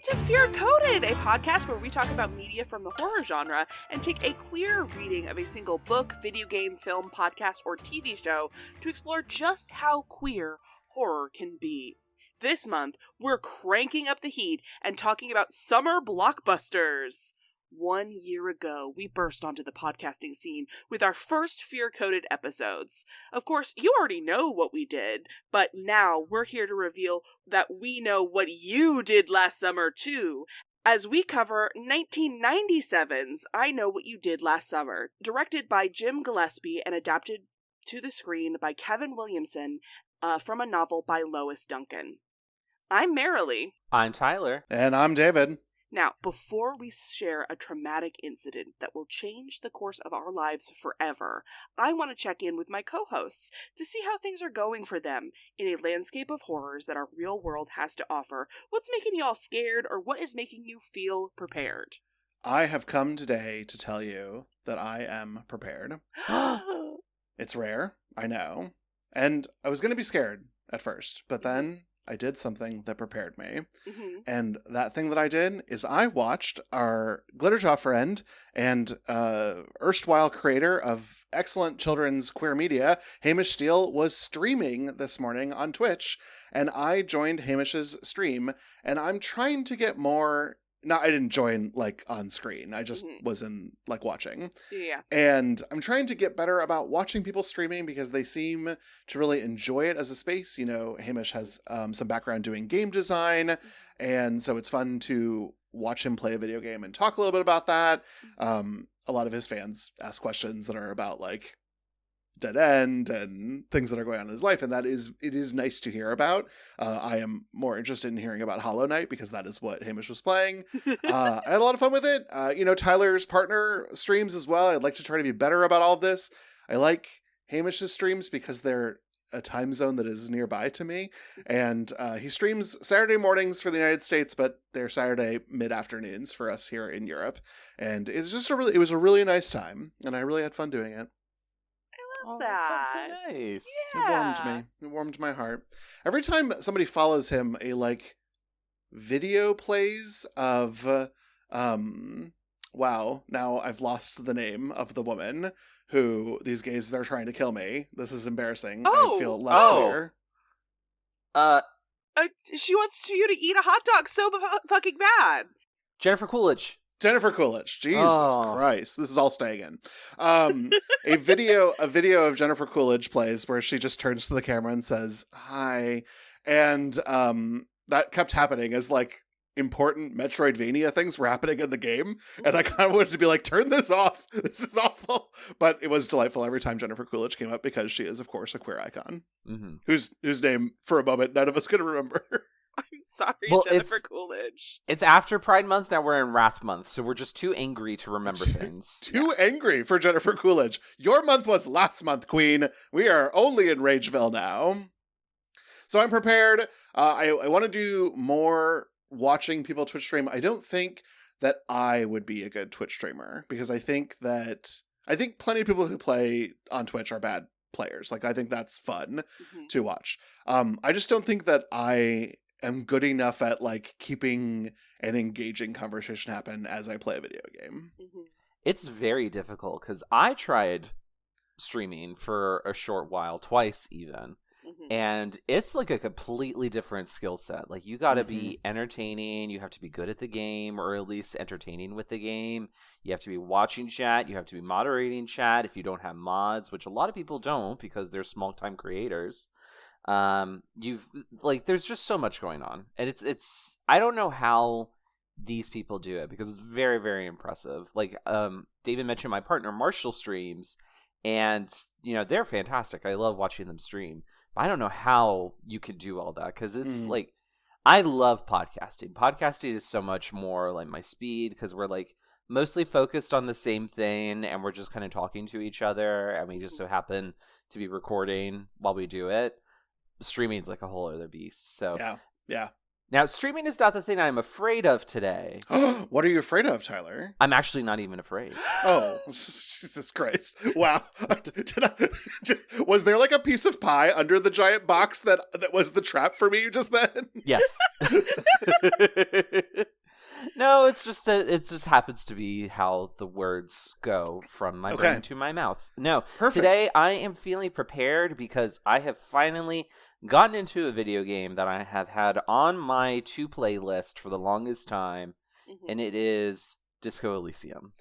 to Fear Coded, a podcast where we talk about media from the horror genre and take a queer reading of a single book, video game, film, podcast, or TV show to explore just how queer horror can be. This month, we're cranking up the heat and talking about Summer Blockbusters. 1 year ago, we burst onto the podcasting scene with our first Fear-Coded episodes. Of course, you already know what we did, but now we're here to reveal that we know what you did last summer, too, as we cover 1997's I Know What You Did Last Summer, directed by Jim Gillespie and adapted to the screen by Kevin Williamson from a novel by Lois Duncan. I'm Marilee. I'm Tyler. And I'm David. Now, before we share a traumatic incident that will change the course of our lives forever, I want to check in with my co-hosts to see how things are going for them in a landscape of horrors that our real world has to offer. What's making you all scared, or what is making you feel prepared? I have come today to tell you that I am prepared. It's rare, I know. And I was going to be scared at first, but then I did something that prepared me. Mm-hmm. And that thing that I did is I watched our Glitterjaw friend and erstwhile creator of excellent children's queer media, Hamish Steele, was streaming this morning on Twitch. And I joined Hamish's stream. And I'm trying to get more... No, I didn't join, like, on screen. I just was in, like, watching. Yeah. And I'm trying to get better about watching people streaming because they seem to really enjoy it as a space. You know, Hamish has some background doing game design, and so it's fun to watch him play a video game and talk a little bit about that. A lot of his fans ask questions that are about, like, Dead End and things that are going on in his life, and it is nice to hear about. I am more interested in hearing about Hollow Knight because that is what Hamish was playing. I had a lot of fun with it. Tyler's partner streams as well. I'd like to try to be better about all of this. I like Hamish's streams because they're a time zone that is nearby to me, and he streams Saturday mornings for the United States, but they're Saturday mid-afternoons for us here in Europe, and it's just it was a really nice time, and I really had fun doing it. That sounds so nice. Yeah. It warmed me. It warmed my heart. Every time somebody follows him, a video plays of wow, now I've lost the name of the woman who these gays, they're trying to kill me. This is embarrassing. I feel less clear. She wants you to eat a hot dog so fucking bad. Jennifer Coolidge. Jesus Christ. This is all staying in. A video of Jennifer Coolidge plays where she just turns to the camera and says, "Hi." And that kept happening as important Metroidvania things were happening in the game. And I kind of wanted to be like, turn this off. This is awful. But it was delightful every time Jennifer Coolidge came up because she is, of course, a queer icon. Mm-hmm. Whose name, for a moment, none of us can remember. I'm sorry, Jennifer Coolidge. It's after Pride Month, now we're in Wrath Month, so we're just too angry to remember things. Too angry for Jennifer Coolidge. Your month was last month, Queen. We are only in Rageville now. So I'm prepared. I want to do more watching people Twitch stream. I don't think that I would be a good Twitch streamer, because I think plenty of people who play on Twitch are bad players. I think that's fun to watch. I just don't think that I am good enough at keeping an engaging conversation happen as I play a video game. It's very difficult because I tried streaming for a short while, twice even, and it's a completely different skill set. You got to be entertaining, you have to be good at the game, or at least entertaining with the game. You have to be watching chat, you have to be moderating chat if you don't have mods, which a lot of people don't because they're small-time creators. There's just so much going on, and it's I don't know how these people do it because it's very, very impressive. David mentioned my partner Marshall streams, and they're fantastic. I love watching them stream, but I don't know how you can do all that because it's I love podcasting. Podcasting is so much more my speed because we're mostly focused on the same thing, and we're just kind of talking to each other, and we just so happen to be recording while we do it. Streaming's a whole other beast. So yeah. Now, streaming is not the thing I'm afraid of today. What are you afraid of, Tyler? I'm actually not even afraid. Oh, Jesus Christ. Wow. Was there a piece of pie under the giant box that was the trap for me just then? Yes. it's just it just happens to be how the words go from my brain to my mouth. No, perfect. Today I am feeling prepared because I have finally gotten into a video game that I have had on my to-play list for the longest time, and it is Disco Elysium.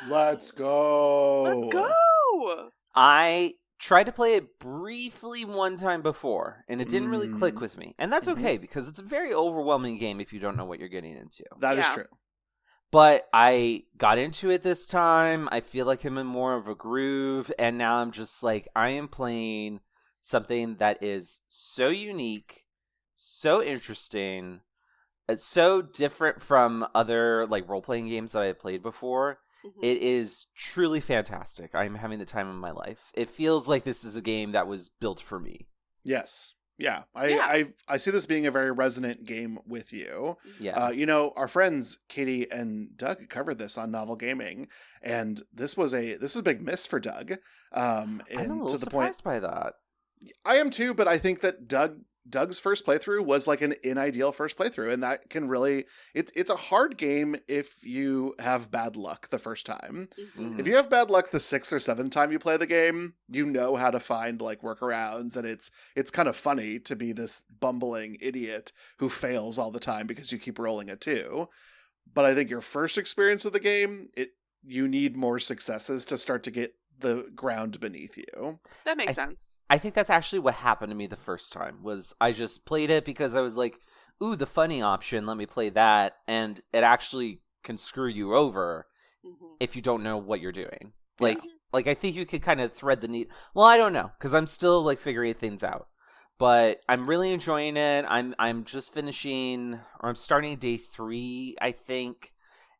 Let's go. Let's go. I tried to play it briefly one time before, and it didn't really click with me. And that's okay, because it's a very overwhelming game if you don't know what you're getting into. That is true. But I got into it this time. I feel like I'm in more of a groove, and now I'm just like, I am playing something that is so unique, so interesting, it's so different from other like role-playing games that I had played before. It is truly fantastic. I'm having the time of my life. It feels like this is a game that was built for me. Yes. Yeah. I see this being a very resonant game with you. Yeah. Our friends Katie and Doug covered this on Novel Gaming, and this was a big miss for Doug. I'm a little surprised by that. I am too, but I think that Doug's first playthrough was like an ideal first playthrough, and that can really it's a hard game if you have bad luck the first time. If you have bad luck the 6th or 7th time you play the game, you know how to find like workarounds, and it's kind of funny to be this bumbling idiot who fails all the time because you keep rolling a 2. But I think your first experience with the game, you need more successes to start to get the ground beneath you. That makes sense. I think that's actually what happened to me the first time. Was I just played it because I was like, ooh, the funny option, let me play that, and it actually can screw you over if you don't know what you're doing. Like I think you could kind of thread the needle. Well, I don't know, because I'm still like figuring things out. But I'm really enjoying it. I'm just finishing, or I'm starting day 3, I think.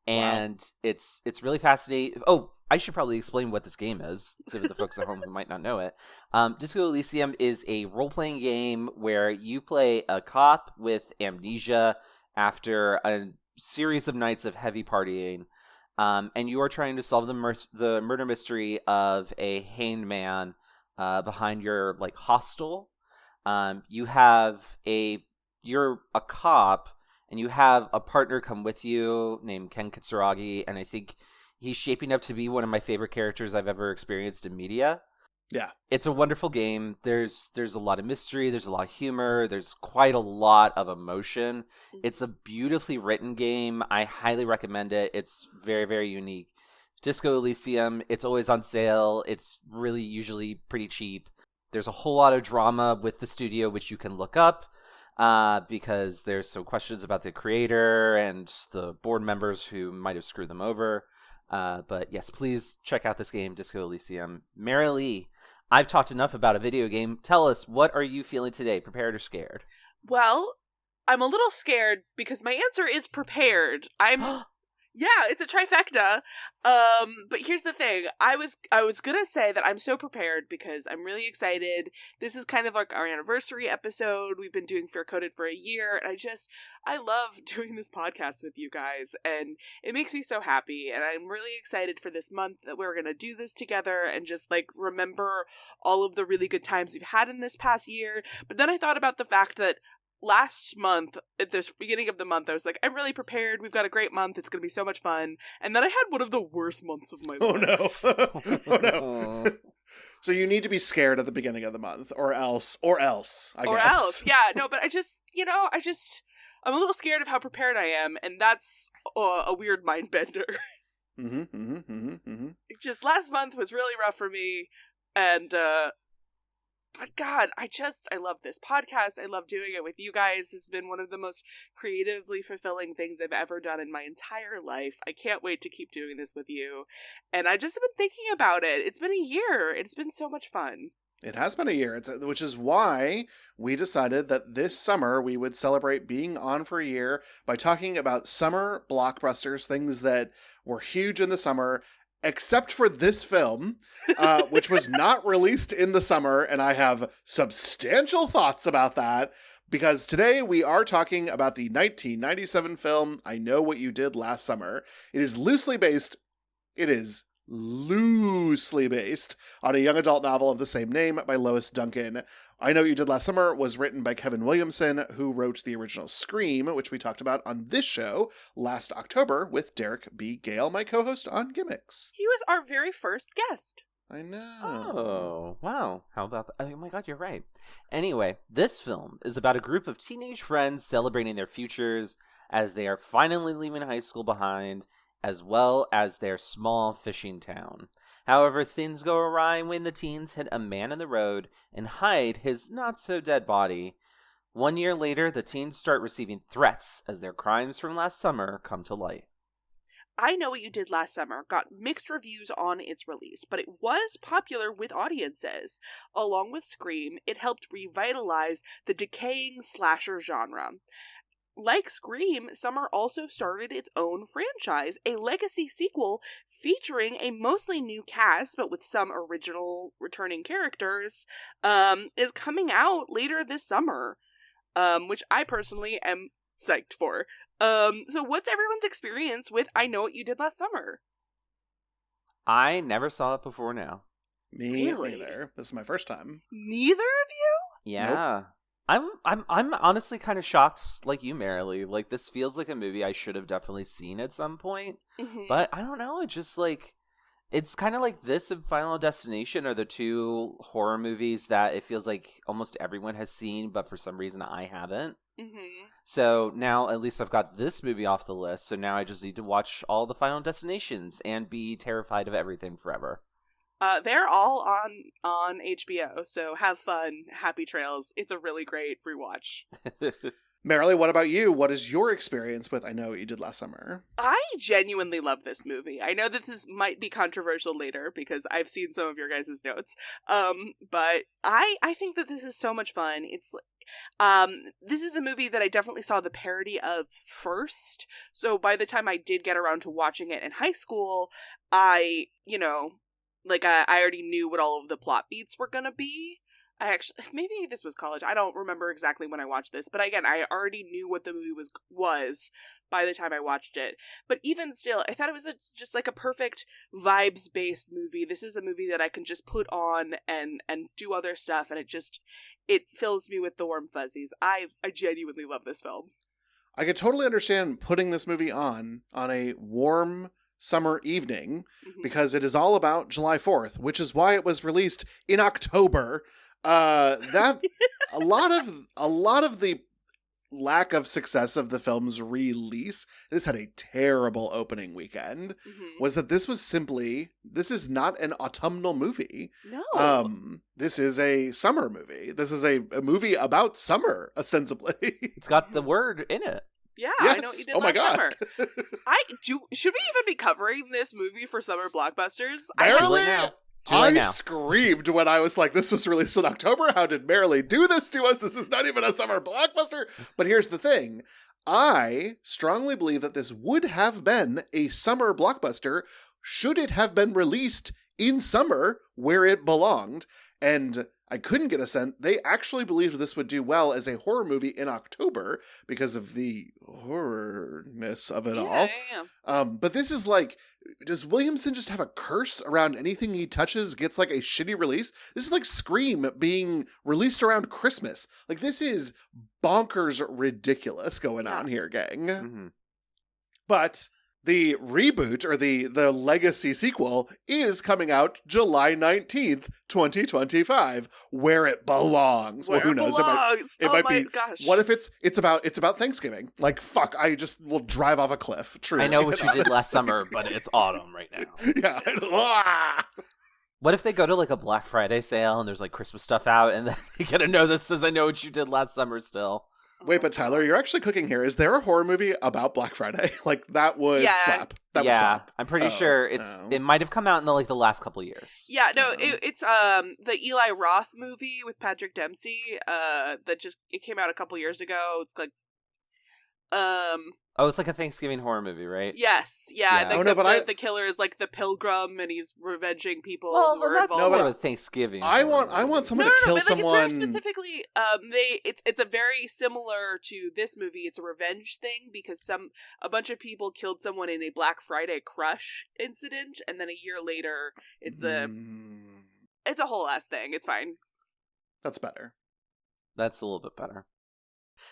And it's really fascinating. Oh, I should probably explain what this game is to the folks at home who might not know it. Disco Elysium is a role-playing game where you play a cop with amnesia after a series of nights of heavy partying, and you are trying to solve the murder mystery of a hanged man behind your like hostel. You're a cop, and you have a partner come with you named Ken Kitsuragi, and I think he's shaping up to be one of my favorite characters I've ever experienced in media. Yeah. It's a wonderful game. There's a lot of mystery. There's a lot of humor. There's quite a lot of emotion. It's a beautifully written game. I highly recommend it. It's very, very unique. Disco Elysium, it's always on sale. It's really usually pretty cheap. There's a whole lot of drama with the studio, which you can look up. Because there's some questions about the creator and the board members who might have screwed them over. But yes, please check out this game, Disco Elysium. Mary Lee, I've talked enough about a video game. Tell us, what are you feeling today? Prepared or scared? Well, I'm a little scared because my answer is prepared. Yeah, it's a trifecta. But here's the thing. I was gonna say that I'm so prepared because I'm really excited. This is kind of like our anniversary episode. We've been doing Fair Coded for a year, and I love doing this podcast with you guys, and it makes me so happy. And I'm really excited for this month that we're gonna do this together and just like remember all of the really good times we've had in this past year. But then I thought about the fact that last month, at the beginning of the month, I was like, I'm really prepared. We've got a great month. It's going to be so much fun. And then I had one of the worst months of my life. Oh, no. Oh, no. So you need to be scared at the beginning of the month, or else, I guess. Or else. Yeah, no, but I'm a little scared of how prepared I am. And that's a weird mind bender. Just last month was really rough for me. And, but God, I love this podcast. I love doing it with you guys. This has been one of the most creatively fulfilling things I've ever done in my entire life. I can't wait to keep doing this with you. And I just have been thinking about it. It's been a year. It's been so much fun. It has been a year, which is why we decided that this summer we would celebrate being on for a year by talking about summer blockbusters, things that were huge in the summer, except for this film, which was not released in the summer, and I have substantial thoughts about that, because today we are talking about the 1997 film, I Know What You Did Last Summer. It is loosely based, it is loosely based on a young adult novel of the same name by Lois Duncan. I Know What You Did Last Summer was written by Kevin Williamson, who wrote the original Scream, which we talked about on this show last October with Derek B. Gale, my co-host on Gimmicks. He was our very first guest. I know. Oh, wow. How about that? Oh my god, you're right. Anyway, this film is about a group of teenage friends celebrating their futures as they are finally leaving high school behind, as well as their small fishing town. However, things go awry when the teens hit a man in the road and hide his not-so-dead body. 1 year later, the teens start receiving threats as their crimes from last summer come to light. I Know What You Did Last Summer got mixed reviews on its release, but it was popular with audiences. Along with Scream, it helped revitalize the decaying slasher genre. Like Scream, Summer also started its own franchise, a legacy sequel featuring a mostly new cast, but with some original returning characters, is coming out later this summer, which I personally am psyched for. So what's everyone's experience with I Know What You Did Last Summer? I never saw it before now. Me Really? neither. This is my first time. Neither of you? Yeah. Nope. I'm honestly kind of shocked, like you, Marilee. Like, this feels like a movie I should have definitely seen at some point. Mm-hmm. But I don't know, it just like, it's kind of like this and Final Destination are the two horror movies that it feels like almost everyone has seen, but for some reason I haven't. Mm-hmm. So now at least I've got this movie off the list, so now I just need to watch all the Final Destinations and be terrified of everything forever. They're all on HBO, so have fun, happy trails. It's a really great rewatch. Marilee, what about you? What is your experience with I Know What You Did Last Summer? I genuinely love this movie. I know that this might be controversial later because I've seen some of your guys' notes. But I think that this is so much fun. It's this is a movie that I definitely saw the parody of first. So by the time I did get around to watching it in high school, I already knew what all of the plot beats were gonna be. Maybe this was college. I don't remember exactly when I watched this, but again, I already knew what the movie was by the time I watched it. But even still, I thought it was just like a perfect vibes-based movie. This is a movie that I can just put on and do other stuff, and it fills me with the warm fuzzies. I genuinely love this film. I could totally understand putting this movie on a warm summer evening because it is all about July 4th, which is why it was released in October. That a lot of the lack of success of the film's release, this had a terrible opening weekend, was that this is not an autumnal movie. No. This is a summer movie. This is a movie about summer, ostensibly. It's got the word in it. Yeah, yes. I Know What You Did Oh my Last God. Summer. Should we even be covering this movie for Summer Blockbusters? Marilee, Too late now. Screamed when I was like, this was released in October. How did Marilee do this to us? This is not even a summer blockbuster. But here's the thing. I strongly believe that this would have been a summer blockbuster should it have been released in summer where it belonged. And I couldn't get a sense. They actually believed this would do well as a horror movie in October because of the horrorness of it all. Yeah. But this is like, does Williamson just have a curse around anything he touches gets like a shitty release? This is like Scream being released around Christmas. Like, this is bonkers ridiculous going on here, gang. Mm-hmm. But the reboot, or the legacy sequel, is coming out July 19th, 2025, where it belongs. Where well, who knows? It might be. Gosh. What if it's about Thanksgiving? Like, fuck, I just will drive off a cliff. Truly. I know what you did last summer, but it's autumn right now. Yeah. What if they go to like a Black Friday sale and there's like Christmas stuff out, and then you get a note that says, I know what you did last summer still? Wait, but Tyler, you're actually cooking here. Is there a horror movie about Black Friday? Like, that would slap. That would slap. I'm pretty sure it might have come out in the last couple years. Yeah, no, it's the Eli Roth movie with Patrick Dempsey. It came out a couple years ago. It's like Oh, it's like a Thanksgiving horror movie, right? Yes, yeah. Yeah. The killer is like the pilgrim, and he's revenging people Well, who were that's involved. not a Thanksgiving. I horror want movie. someone to kill but someone. Like, it's very specifically. It's a very similar to this movie. It's a revenge thing because a bunch of people killed someone in a Black Friday crush incident, and then a year later, it's it's a whole ass thing. It's fine. That's better. That's a little bit better.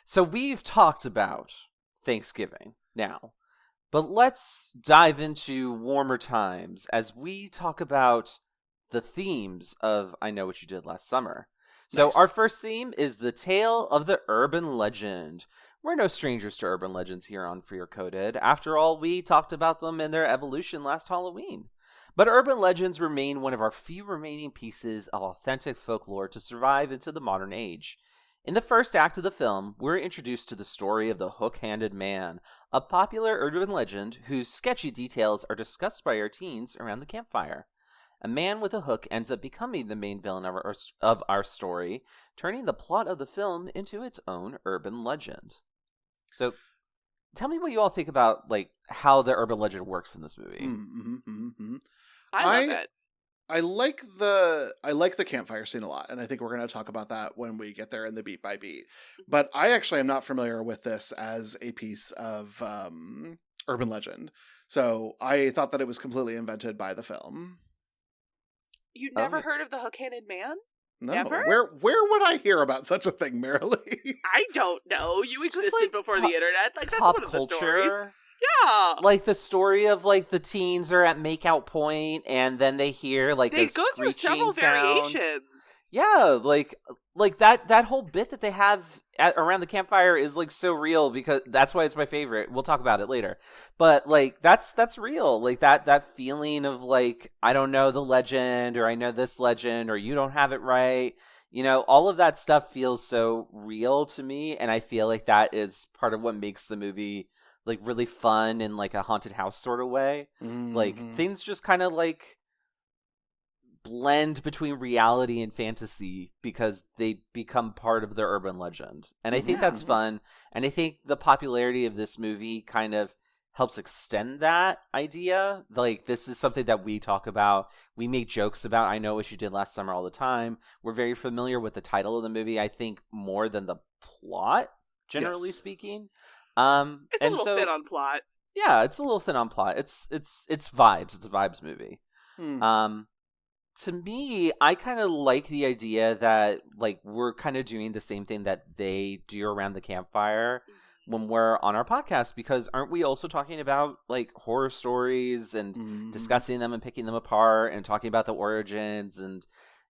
So we've talked about Thanksgiving now, but let's dive into warmer times as we talk about the themes of I Know What You Did Last Summer. So Nice. Our first theme is the tale of the urban legend. We're no strangers to urban legends here on Fear Coded. After all, we talked about them and their evolution last Halloween. But urban legends remain one of our few remaining pieces of authentic folklore to survive into the modern age. In the first act of the film, we're introduced to the story of the Hook-Handed Man, a popular urban legend whose sketchy details are discussed by our teens around the campfire. A man with a hook ends up becoming the main villain of our story, turning the plot of the film into its own urban legend. So, tell me what you all think about like how the urban legend works in this movie. I love it. I like the campfire scene a lot, and I think we're going to talk about that when we get there in the beat by beat. But I actually am not familiar with this as a piece of urban legend, so I thought that it was completely invented by the film. You never heard of the Hook-Handed Man? No, Never? where would I hear about such a thing, Marilee? I don't know. You existed like, before the internet. Like that's pop one of the culture. stories. Yeah. Like the story of like the teens are at makeout point and then they hear like They a go through several sound. variations. Yeah, like that whole bit that they have around the campfire is like so real because that's why it's my favorite. We'll talk about it later. But like that's real. Like that feeling of like I don't know the legend or I know this legend or you don't have it right. You know, all of that stuff feels so real to me, and I feel like that is part of what makes the movie like really fun in like a haunted house sort of way. Mm-hmm. Like things just kind of like blend between reality and fantasy because they become part of the urban legend. And I think that's fun. And I think the popularity of this movie kind of helps extend that idea. Like this is something that we talk about. We make jokes about I Know What You Did Last Summer all the time. We're very familiar with the title of the movie, I think more than the plot, generally speaking. It's a little thin on plot. Yeah, it's a little thin on plot. It's vibes. It's a vibes movie. To me, I kind of like the idea that like we're kind of doing the same thing that they do around the campfire when we're on our podcast, because aren't we also talking about like horror stories and discussing them and picking them apart and talking about the origins? And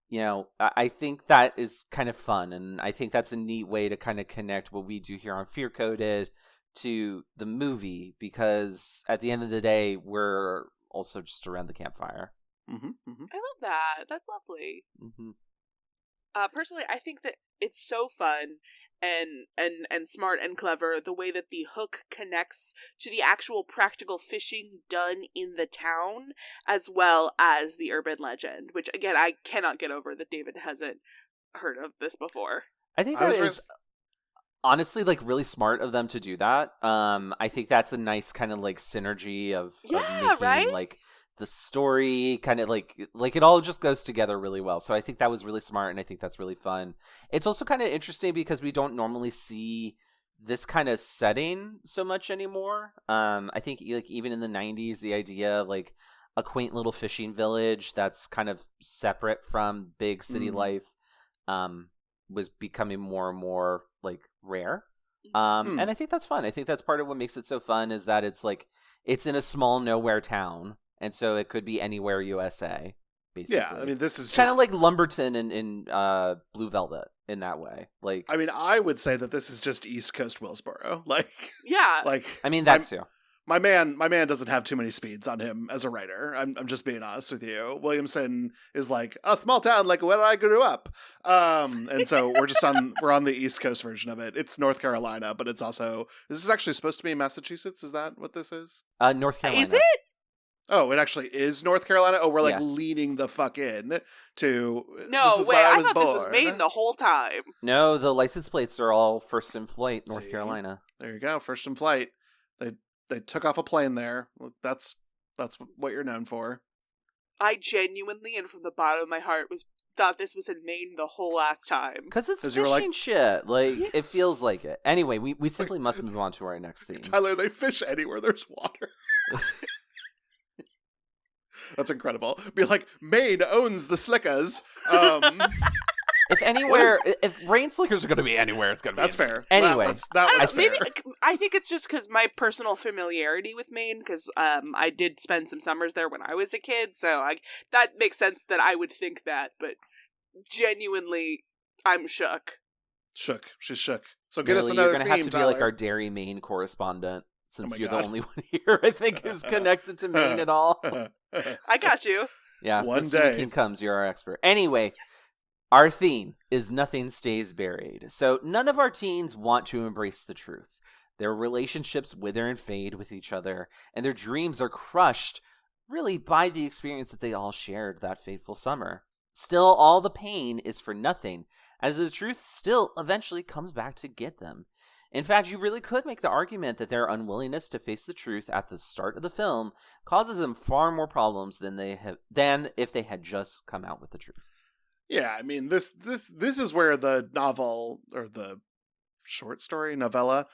you know, I think that is kind of fun, and I think that's a neat way to kind of connect what we do here on Fear Coded to the movie, because at the end of the day, we're also just around the campfire. I love that. That's lovely. Personally, I think that it's so fun and smart and clever the way that the hook connects to the actual practical fishing done in the town as well as the urban legend, which again I cannot get over that David hasn't heard of this before. I think that is honestly like really smart of them to do that. I think that's a nice kind of like synergy of making like the story kind of like it all just goes together really well. So I think that was really smart, and I think that's really fun. It's also kind of interesting because we don't normally see this kind of setting so much anymore. I think like even in the 90s, the idea of like a quaint little fishing village that's kind of separate from big city life was becoming more and more like rare. And I think that's fun. I think that's part of what makes it so fun is that it's like it's in a small nowhere town. And so it could be anywhere USA, basically. Yeah, I mean, this is kind of like Lumberton in Blue Velvet in that way. Like, I mean, I would say that this is just East Coast Willsboro. Like, yeah, like I mean that too. My man doesn't have too many speeds on him as a writer. I'm just being honest with you. Williamson is like a small town, like where I grew up. And so we're on the East Coast version of it. It's North Carolina, but it's also, this is actually supposed to be Massachusetts. Is that what this is? North Carolina. Is it? Oh, it actually is North Carolina? Oh, we're like leaning the fuck in to... No, wait, I thought this was Maine the whole time. No, the license plates are all First in Flight, North Carolina. There you go, First in Flight. They They took off a plane there. That's what you're known for. I genuinely, and from the bottom of my heart, thought this was in Maine the whole last time. Because it's fishing shit. Like, it feels like it. Anyway, we simply must move on to our next theme. Tyler, they fish anywhere there's water. That's incredible. Be like, Maine owns the slickers. If rain slickers are going to be anywhere, it's going to be. That's fair. Anyway, that's fair. I think it's just because my personal familiarity with Maine, because I did spend some summers there when I was a kid, so that makes sense that I would think that. But genuinely, I'm shook. She's shook. So get us another You're going to have to Tyler. be like our Dairy Maine correspondent, since you're the only one here, I think, who's connected to Maine at all. I got you. Yeah, one when day Stephen King comes, you're our expert. Anyway. Yes. Our theme is nothing stays buried. So none of our teens want to embrace the truth. Their relationships wither and fade with each other, and their dreams are crushed, really, by the experience that they all shared that fateful summer. Still, all the pain is for nothing, as the truth still eventually comes back to get them. In fact, you really could make the argument that their unwillingness to face the truth at the start of the film causes them far more problems than if they had just come out with the truth. Yeah, I mean, this is where the novel, or the short story, novella,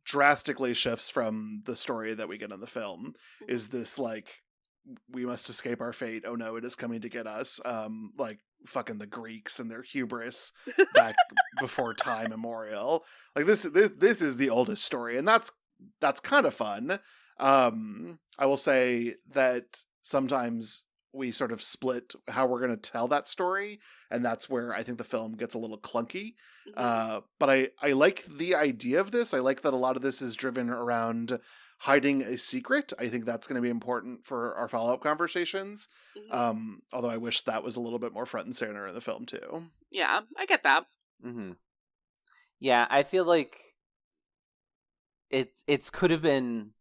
drastically shifts from the story that we get in the film. Is this, like, we must escape our fate, oh no, it is coming to get us, like, fucking the Greeks and their hubris back before time immemorial. Like, this is the oldest story, and that's kind of fun. I will say that sometimes we sort of split how we're going to tell that story, and that's where I think the film gets a little clunky. But I like the idea of this. I like that a lot of this is driven around hiding a secret. I think that's going to be important for our follow-up conversations. Although I wish that was a little bit more front and center in the film too. Yeah, I get that. Yeah, I feel like it could have been.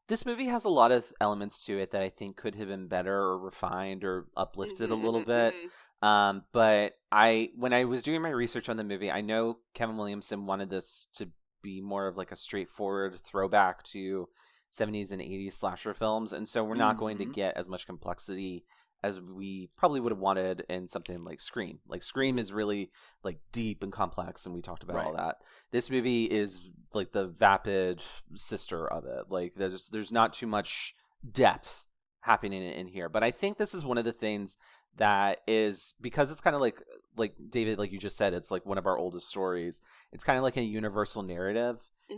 This movie has a lot of elements to it that I think could have been better or refined or uplifted a little bit. But when I was doing my research on the movie, I know Kevin Williamson wanted this to be more of like a straightforward throwback to 70s and 80s slasher films. And so we're not going to get as much complexity as we probably would have wanted in something like Scream. Like, Scream is really, like, deep and complex, and we talked about all that. This movie is like the vapid sister of it. Like, there's not too much depth happening in here. But I think this is one of the things that is, because it's kind of like David, like you just said, it's like one of our oldest stories. It's kind of like a universal narrative.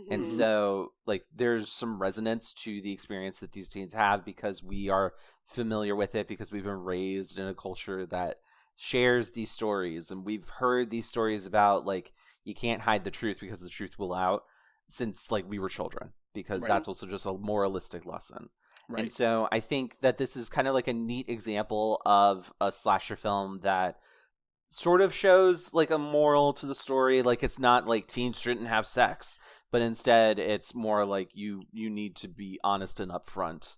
And so, like, there's some resonance to the experience that these teens have because we are familiar with it, because we've been raised in a culture that shares these stories, and we've heard these stories about, like, you can't hide the truth because the truth will out, since, like, we were children, because that's also just a moralistic lesson. And so I think that this is kind of like a neat example of a slasher film that sort of shows, like, a moral to the story. Like, it's not like teens shouldn't have sex, but instead it's more like you need to be honest and upfront.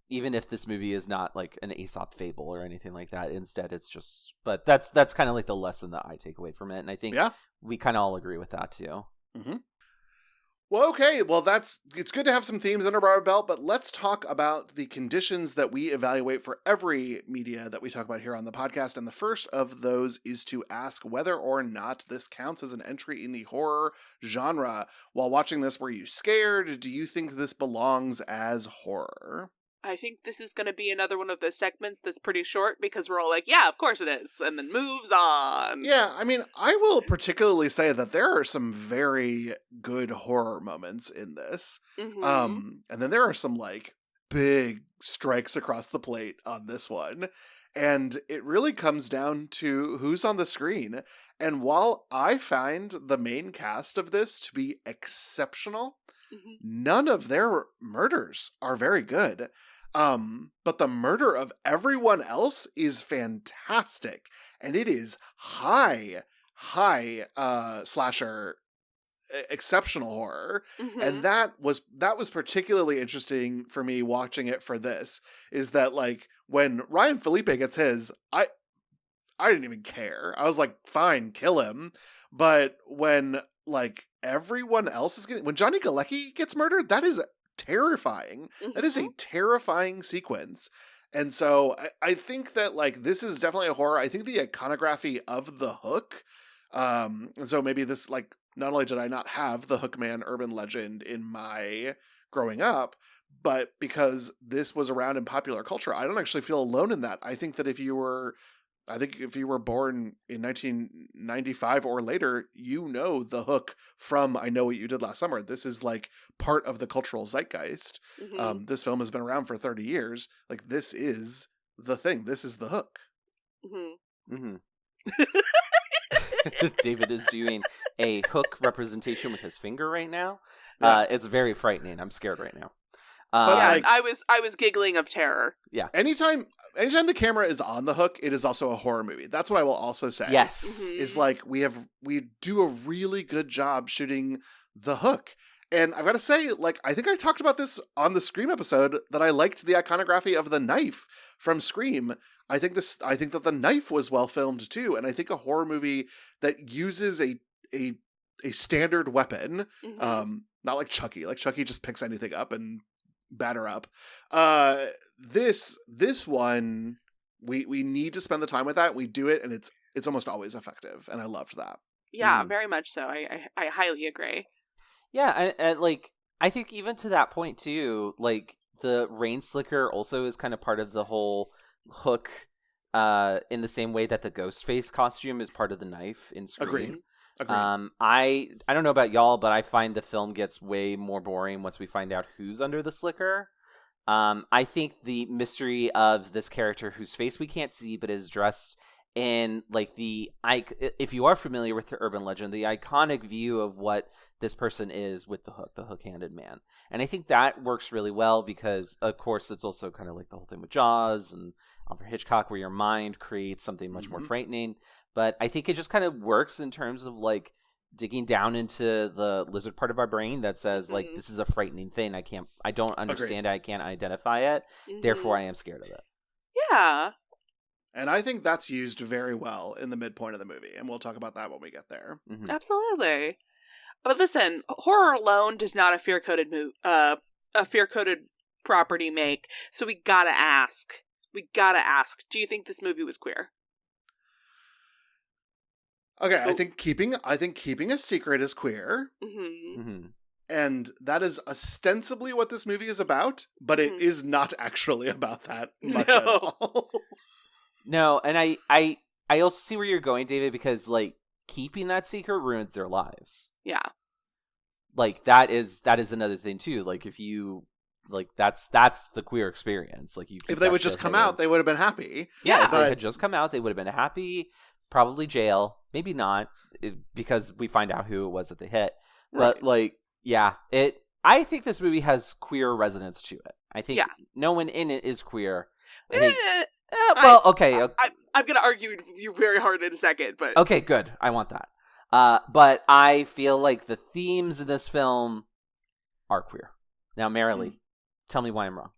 Even if this movie is not like an Aesop fable or anything like that, instead it's just, but that's kind of like the lesson that I take away from it. And I think we kind of all agree with that too. Well, okay. Well, it's good to have some themes under our belt, but let's talk about the conditions that we evaluate for every media that we talk about here on the podcast. And the first of those is to ask whether or not this counts as an entry in the horror genre. While watching this, were you scared? Do you think this belongs as horror? I think this is going to be another one of those segments that's pretty short because we're all like, yeah, of course it is, and then moves on. Yeah, I mean, I will particularly say that there are some very good horror moments in this. And then there are some, like, big strikes across the plate on this one. And it really comes down to who's on the screen. And while I find the main cast of this to be exceptional, none of their murders are very good. But the murder of everyone else is fantastic. And it is high slasher, exceptional horror. And that was particularly interesting for me watching it for this, is that, like, when Ryan Felipe gets his, I didn't even care. I was like, fine, kill him. But when, like, everyone else is getting... When Johnny Galecki gets murdered, that is terrifying. Mm-hmm. That is a terrifying sequence. And so I think that, like, this is definitely a horror. I think the iconography of the Hook, and so maybe this, like, not only did I not have the Hookman urban legend in my growing up, but because this was around in popular culture, I don't actually feel alone in that. I think that if you were born in 1995 or later, you know the Hook from I Know What You Did Last Summer. This is like part of the cultural zeitgeist. Mm-hmm. This film has been around for 30 years. Like, this is the thing. This is the Hook. Mm-hmm. Mm-hmm. David is doing a Hook representation with his finger right now. Yeah. It's very frightening. I'm scared right now. But like, I was giggling of terror. Yeah. Anytime the camera is on the Hook, it is also a horror movie. That's what I will also say. Yes. Mm-hmm. Is like we do a really good job shooting the Hook. And I've got to say, like, I think I talked about this on the Scream episode, that I liked the iconography of the knife from Scream. I think that the knife was well filmed too, and I think a horror movie that uses a standard weapon, mm-hmm. Not like Chucky. Like Chucky just picks anything up and batter up. This one, we need to spend the time with that. We do it, and it's almost always effective, and I loved that. Yeah, very much so. I highly agree. Yeah, and like, I think even to that point too, like, the rain slicker also is kind of part of the whole Hook, in the same way that the Ghostface costume is part of the knife in Scream. Agreed. I don't know about y'all, but I find the film gets way more boring once we find out who's under the slicker. I think the mystery of this character whose face we can't see but is dressed in, like, if you are familiar with the urban legend, the iconic view of what this person is with the Hook, the hook-handed man. And I think that works really well because, of course, it's also kind of like the whole thing with Jaws and Alfred Hitchcock, where your mind creates something much more frightening. But I think it just kind of works in terms of, like, digging down into the lizard part of our brain that says, like, this is a frightening thing. I don't understand it. I can't identify it. Therefore, I am scared of it. Yeah. And I think that's used very well in the midpoint of the movie. And we'll talk about that when we get there. Mm-hmm. Absolutely. But listen, horror alone does not a fear-coded property make. So we gotta ask. Do you think this movie was queer? Okay, I think keeping a secret is queer. Mm-hmm. Mm-hmm. And that is ostensibly what this movie is about, but it is not actually about that much at all. No, and I also see where you're going, David, because, like, keeping that secret ruins their lives. Yeah. Like, that is another thing too. Like, if you, like, that's the queer experience. Like, if they would just come out, they would have been happy. Yeah, if they had just come out, they would have been happy. Probably jail, maybe not, because we find out who it was that they hit. But like, yeah, I think this movie has queer resonance to it. I think no one in it is queer. Okay. I'm going to argue with you very hard in a second, but... Okay, good. I want that. But I feel like the themes in this film are queer. Now, Marilee, tell me why I'm wrong.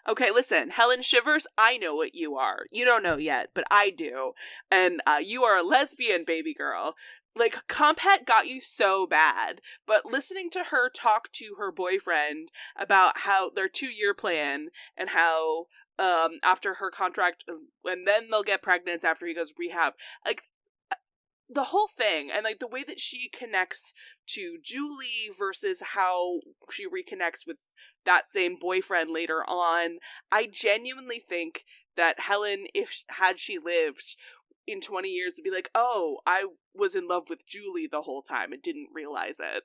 Okay, listen, Helen Shivers, I know what you are. You don't know yet, but I do. And you are a lesbian, baby girl. Like, Compet got you so bad, but listening to her talk to her boyfriend about how their 2-year plan and how after her contract, and then they'll get pregnant after he goes rehab, like, the whole thing, and like the way that she connects to Julie versus how she reconnects with that same boyfriend later on, I genuinely think that Helen, had she lived in 20 years, would be like, oh, I was in love with Julie the whole time and didn't realize it.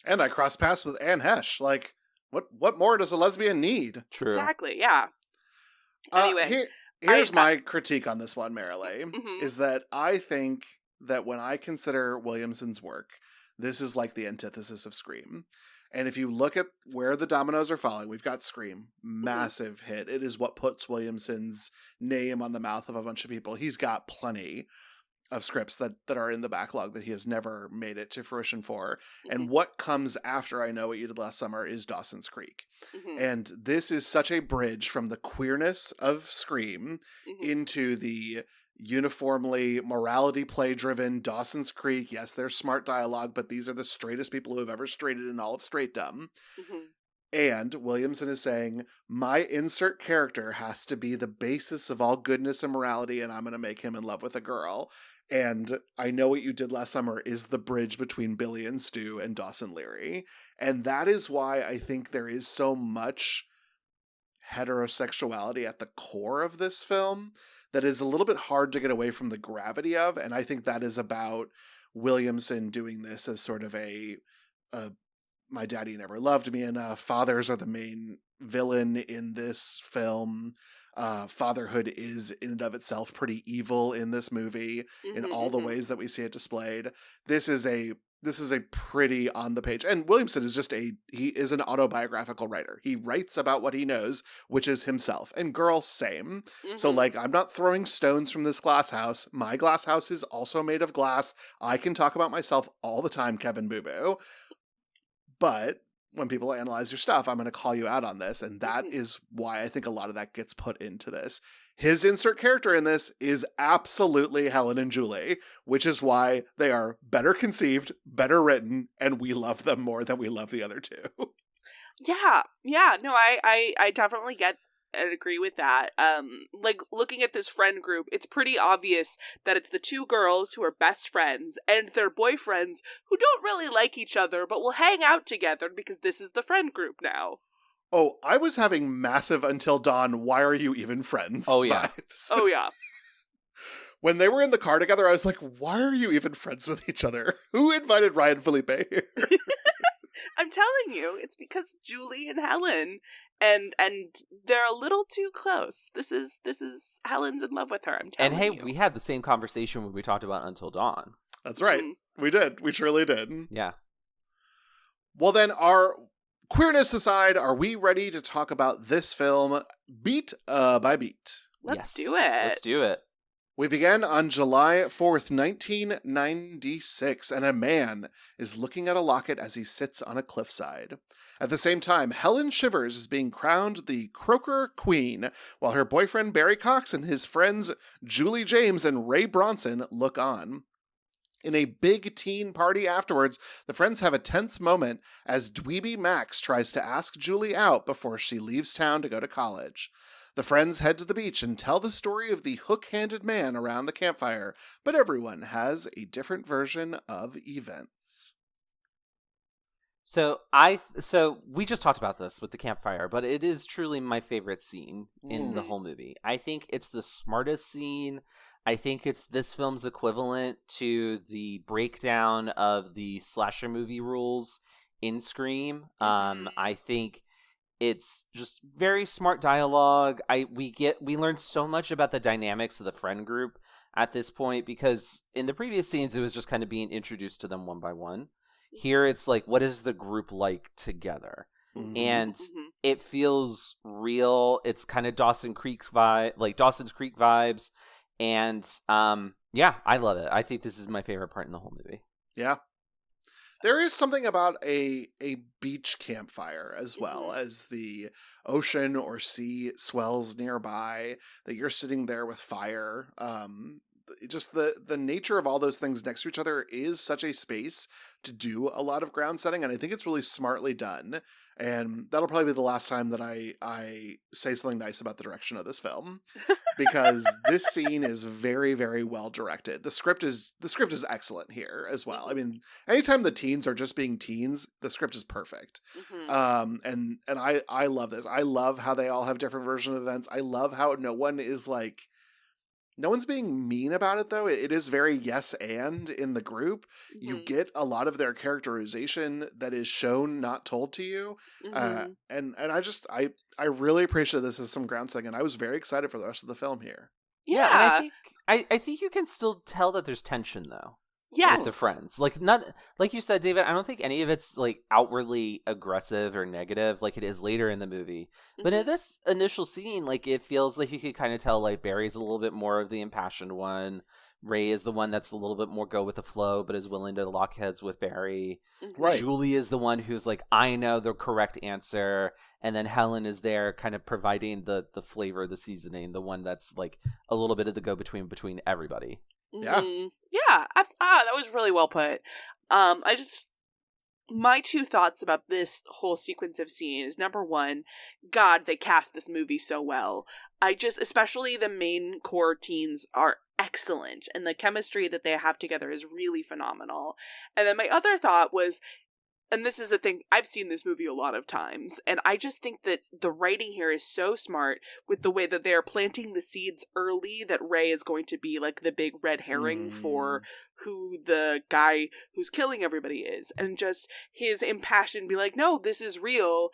And I crossed paths with Anne Hesh. Like, what more does a lesbian need? True. Exactly, yeah. Anyway. Here's my critique on this one, Marilee, is that I think that when I consider Williamson's work, this is like the antithesis of Scream. And if you look at where the dominoes are falling, we've got Scream, massive hit. It is what puts Williamson's name on the mouth of a bunch of people. He's got plenty of scripts that are in the backlog that he has never made it to fruition for. And what comes after I Know What You Did Last Summer is Dawson's Creek. And this is such a bridge from the queerness of Scream into the uniformly morality play driven. Dawson's Creek, yes, there's smart dialogue, but these are the straightest people who have ever straighted in all of straightdom. Mm-hmm. And Williamson is saying, my insert character has to be the basis of all goodness and morality, and I'm going to make him in love with a girl. And I Know What You Did Last Summer is the bridge between Billy and Stu and Dawson Leary. And that is why I think there is so much heterosexuality at the core of this film that is a little bit hard to get away from the gravity of. And I think that is about Williamson doing this as sort of a my daddy never loved me enough. Fathers are the main villain in this film. Fatherhood is in and of itself pretty evil in this movie in all the ways that we see it displayed. This is a pretty on the page. And Williamson is he is an autobiographical writer. He writes about what he knows, which is himself. And girl, same. So like, I'm not throwing stones from this glass house. My glass house is also made of glass. I can talk about myself all the time, Kevin Boo Boo. But when people analyze your stuff, I'm going to call you out on this. And that is why I think a lot of that gets put into this. His insert character in this is absolutely Helen and Julie, which is why they are better conceived, better written, and we love them more than we love the other two. Yeah. No, I definitely get and agree with that. Like, looking at this friend group, it's pretty obvious that it's the two girls who are best friends and their boyfriends who don't really like each other but will hang out together because this is the friend group now. Oh, I was having massive Until Dawn, why are you even friends? Oh, yeah. Vibes. Oh, yeah. When they were in the car together, I was like, why are you even friends with each other? Who invited Ryan Felipe here? I'm telling you, it's because Julie and Helen, and they're a little too close. This is Helen's in love with her, I'm telling you. And hey, we had the same conversation when we talked about Until Dawn. That's right. We did. We truly did. Yeah. Well, then, our queerness aside, are we ready to talk about this film beat by beat? Let's do it. Let's do it. We began on July 4th, 1996, and a man is looking at a locket as he sits on a cliffside. At the same time, Helen Shivers is being crowned the Croaker Queen, while her boyfriend Barry Cox and his friends Julie James and Ray Bronson look on. In a big teen party afterwards, the friends have a tense moment as dweeby Max tries to ask Julie out before she leaves town to go to college. The friends head to the beach and tell the story of the hook-handed man around the campfire, but everyone has a different version of events. So we just talked about this with the campfire, but it is truly my favorite scene in the whole movie. I think it's the smartest scene. I think it's this film's equivalent to the breakdown of the slasher movie rules in Scream. I think it's just very smart dialogue. We learned so much about the dynamics of the friend group at this point, because in the previous scenes it was just kind of being introduced to them one by one. Here it's like, what is the group like together? And it feels real. It's kind of Dawson's Creek vibes. And yeah, I love it. I think this is my favorite part in the whole movie. Yeah. There is something about a beach campfire as well as the ocean or sea swells nearby, that you're sitting there with fire. Just the nature of all those things next to each other is such a space to do a lot of ground setting, and I think it's really smartly done. And that'll probably be the last time that I say something nice about the direction of this film, because this scene is very, very well directed. The script is excellent here as well. I mean, anytime the teens are just being teens, the script is perfect. And I love this. I love how they all have different versions of events. I love how no one's being mean about it, though. It is very yes and in the group. You get a lot of their characterization that is shown, not told to you. And I really appreciate this as some ground setting, and I was very excited for the rest of the film here. Yeah. And I think you can still tell that there's tension, though. Yes. With the friends. Not like you said, David, I don't think any of it's like outwardly aggressive or negative like it is later in the movie. But in this initial scene, like, it feels like you could kind of tell like Barry's a little bit more of the impassioned one. Ray is the one that's a little bit more go with the flow, but is willing to lock heads with Barry. Right. Julie is the one who's like, I know the correct answer. And then Helen is there kind of providing the flavor, the seasoning, the one that's like a little bit of the go-between everybody. Yeah. Yeah. That was really well put. My two thoughts about this whole sequence of scene is, number one, God, they cast this movie so well. Especially the main core teens are excellent, and the chemistry that they have together is really phenomenal. And then my other thought was, and this is a thing, I've seen this movie a lot of times, and I just think that the writing here is so smart with the way that they're planting the seeds early that Ray is going to be like the big red herring for who the guy who's killing everybody is. And just his impassioned be like, no, this is real.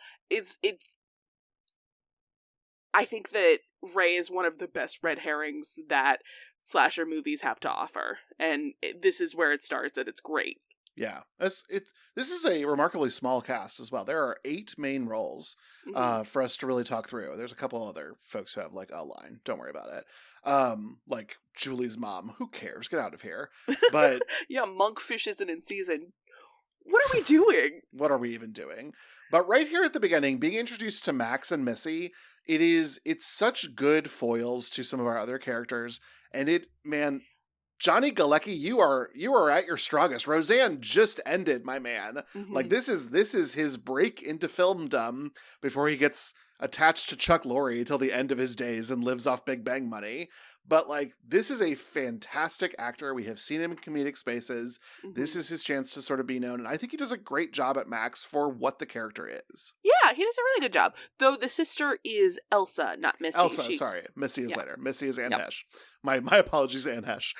I think that Ray is one of the best red herrings that slasher movies have to offer. And this is where it starts, and it's great. Yeah, this is a remarkably small cast as well. There are 8 main roles for us to really talk through. There's a couple other folks who have like a line. Don't worry about it. Like Julie's mom. Who cares? Get out of here. But yeah, Monkfish isn't in season. What are we doing? What are we even doing? But right here at the beginning, being introduced to Max and Missy, it's such good foils to some of our other characters, and Johnny Galecki, you are at your strongest. Roseanne just ended, my man. Like this is his break into filmdom before he gets attached to Chuck Lorre till the end of his days and lives off Big Bang money. But like, this is a fantastic actor. We have seen him in comedic spaces. This is his chance to sort of be known. And I think he does a great job at Max for what the character is. Yeah, he does a really good job. Though the sister is Elsa, not Missy. Elsa, sorry. Missy is later. Missy is Anne Hesh. My apologies, Anne Hesh.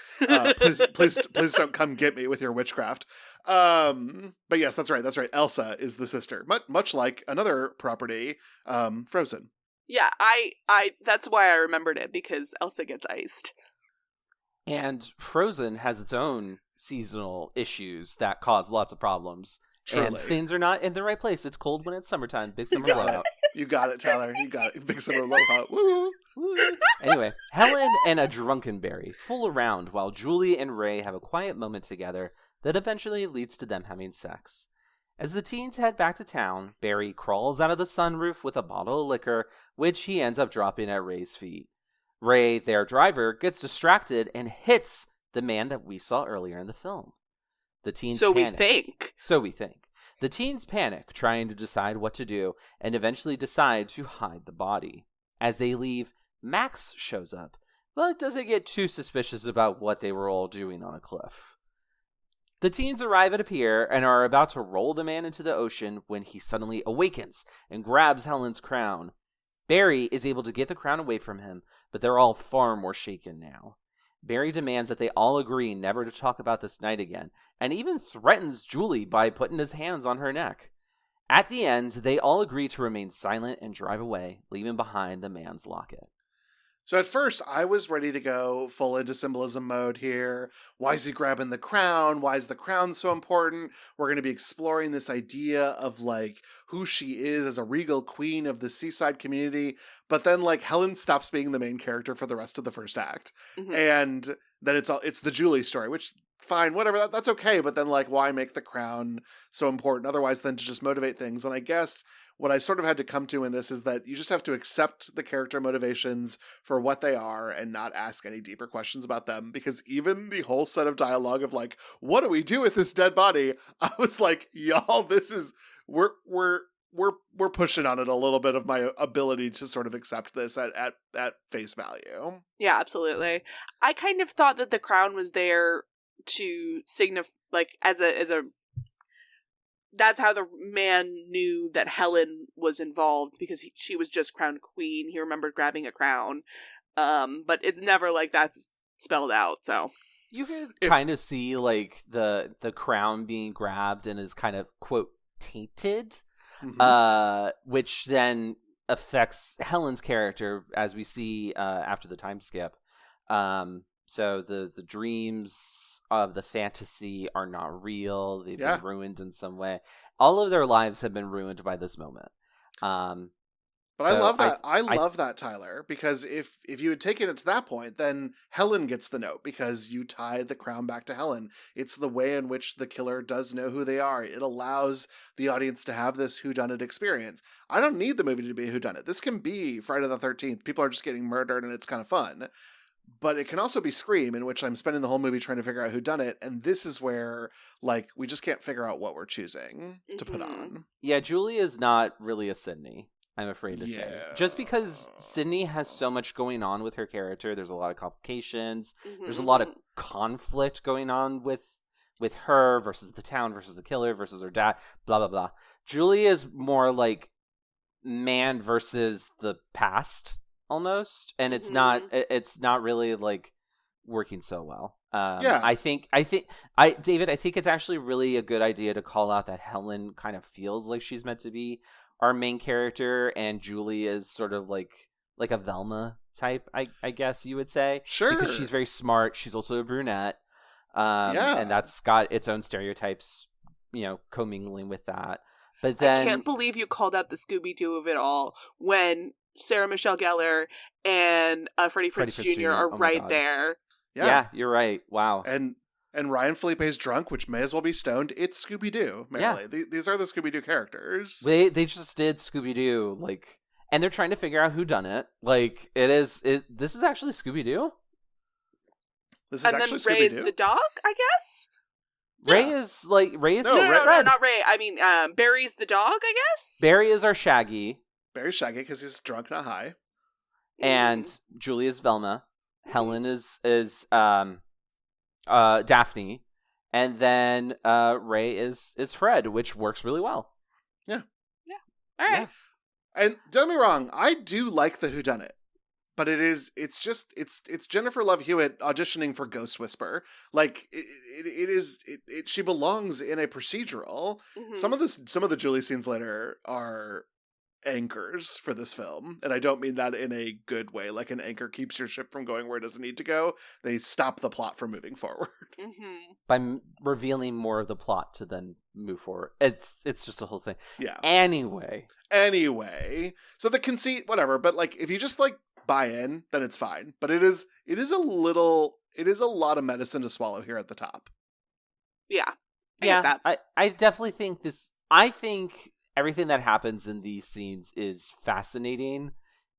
Please don't come get me with your witchcraft. But yes, that's right. Elsa is the sister. Much like another property, Frozen. Yeah, I that's why I remembered it, because Elsa gets iced. And Frozen has its own seasonal issues that cause lots of problems. Truly. And things are not in the right place. It's cold when it's summertime. Big summer blowout. You got it, Tyler. You got it. Big summer blowout. Woo! Anyway, Helen and a drunken Barry fool around while Julie and Ray have a quiet moment together that eventually leads to them having sex. As the teens head back to town, Barry crawls out of the sunroof with a bottle of liquor, which he ends up dropping at Ray's feet. Ray, their driver, gets distracted and hits the man that we saw earlier in the film. The teens panic. So we think. The teens panic, trying to decide what to do, and eventually decide to hide the body. As they leave, Max shows up, but doesn't get too suspicious about what they were all doing on a cliff. The teens arrive at a pier and are about to roll the man into the ocean when he suddenly awakens and grabs Helen's crown. Barry is able to get the crown away from him, but they're all far more shaken now. Barry demands that they all agree never to talk about this night again, and even threatens Julie by putting his hands on her neck. At the end, they all agree to remain silent and drive away, leaving behind the man's locket. So at first, I was ready to go full into symbolism mode here. Why is he grabbing the crown? Why is the crown so important? We're going to be exploring this idea of like who she is as a regal queen of the seaside community. But then like Helen stops being the main character for the rest of the first act. And then it's the Julie story, which fine, whatever, that's okay. But then like, why make the crown so important otherwise than to just motivate things? And I guess what I sort of had to come to in this is that you just have to accept the character motivations for what they are and not ask any deeper questions about them. Because even the whole set of dialogue of like, what do we do with this dead body? I was like, y'all, this is, we're pushing on it a little bit of my ability to sort of accept this at face value. Yeah, absolutely. I kind of thought that the crown was there to signify, like, as a that's how the man knew that Helen was involved, because she was just crowned queen. He remembered grabbing a crown, but it's never like that's spelled out. So you could kind of see like the crown being grabbed and is kind of quote tainted, which then affects Helen's character as we see after the time skip. So the dreams of the fantasy are not real. They've been ruined in some way. All of their lives have been ruined by this moment. But So I love that. I love that, Tyler, because if you had taken it to that point, then Helen gets the note because you tie the crown back to Helen. It's the way in which the killer does know who they are. It allows the audience to have this whodunit experience. I don't need the movie to be a whodunit. This can be Friday the 13th. People are just getting murdered and it's kind of fun. But it can also be Scream, in which I'm spending the whole movie trying to figure out who done it. And this is where, like, we just can't figure out what we're choosing to put on. Yeah, Julie is not really a Sydney, I'm afraid to say. Just because Sydney has so much going on with her character, there's a lot of complications. There's a lot of conflict going on with her versus the town versus the killer versus her dad, blah, blah, blah. Julie is more like man versus the past, almost, and it's not really like working so well. David, I think it's actually really a good idea to call out that Helen kind of feels like she's meant to be our main character, and Julie is sort of like a Velma type, I guess you would say. Sure. Because she's very smart. She's also a brunette. And that's got its own stereotypes, commingling with that. But then I can't believe you called out the Scooby-Doo of it all when Sarah Michelle Gellar and Freddie Prinze Jr. are right there. Yeah, you're right. Wow. And Ryan Felipe's drunk, which may as well be stoned. It's Scooby-Doo, merely. Yeah. These are the Scooby-Doo characters. They just did Scooby-Doo, and they're trying to figure out who done it. This is actually Scooby-Doo? This is actually Scooby-Doo? Ray is the dog, I guess? Ray Yeah. is Ray is No, not Ray. I mean, Barry's the dog, I guess? Barry is our Shaggy. Barry's Shaggy because he's drunk, not high. And Julie is Velma. Helen is Daphne. And then Ray is Fred, which works really well. Yeah. All right. Yeah. And don't get me wrong, I do like the whodunit. But it's Jennifer Love Hewitt auditioning for Ghost Whisper. She belongs in a procedural. Mm-hmm. Some of the Julie scenes later are anchors for this film, and I don't mean that in a good way. Like an anchor keeps your ship from going where it doesn't need to go. They stop the plot from moving forward by revealing more of the plot to then move forward. It's just a whole thing. Yeah. Anyway, so the conceit, whatever. But if you just buy in, then it's fine. But it is a lot of medicine to swallow here at the top. Yeah. I definitely think this. I think everything that happens in these scenes is fascinating,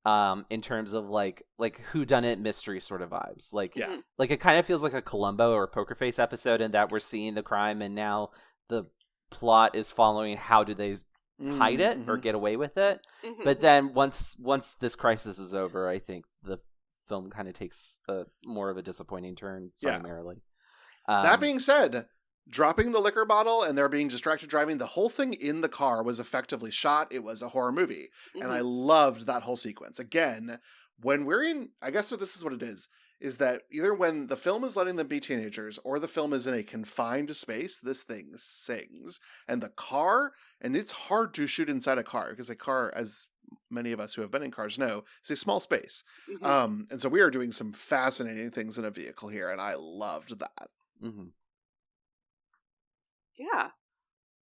in terms of whodunit mystery sort of vibes. It kind of feels like a Columbo or Poker Face episode in that we're seeing the crime and now the plot is following how do they hide it or get away with it. But then once this crisis is over, I think the film kind of takes more of a disappointing turn summarily. That being said, dropping the liquor bottle and they're being distracted driving, the whole thing in the car was effectively shot. It was a horror movie. And I loved that whole sequence. Again, when we're in, I guess this is what it is that either when the film is letting them be teenagers or the film is in a confined space, this thing sings. And the car, and it's hard to shoot inside a car because a car, as many of us who have been in cars know, is a small space. And so we are doing some fascinating things in a vehicle here, and I loved that. Yeah.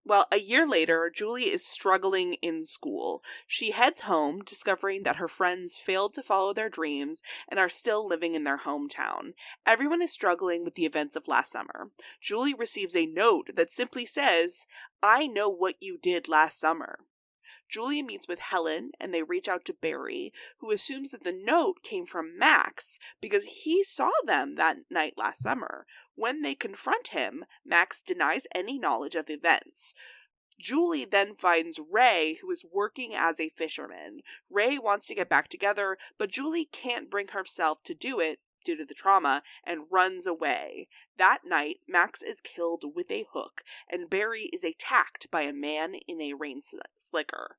Well, a year later, Julie is struggling in school. She heads home, discovering that her friends failed to follow their dreams and are still living in their hometown. Everyone is struggling with the events of last summer. Julie receives a note that simply says, "I know what you did last summer." Julie meets with Helen, and they reach out to Barry, who assumes that the note came from Max because he saw them that night last summer. When they confront him, Max denies any knowledge of the events. Julie then finds Ray, who is working as a fisherman. Ray wants to get back together, but Julie can't bring herself to do it due to the trauma and runs away. That night, Max is killed with a hook, and Barry is attacked by a man in a rain slicker.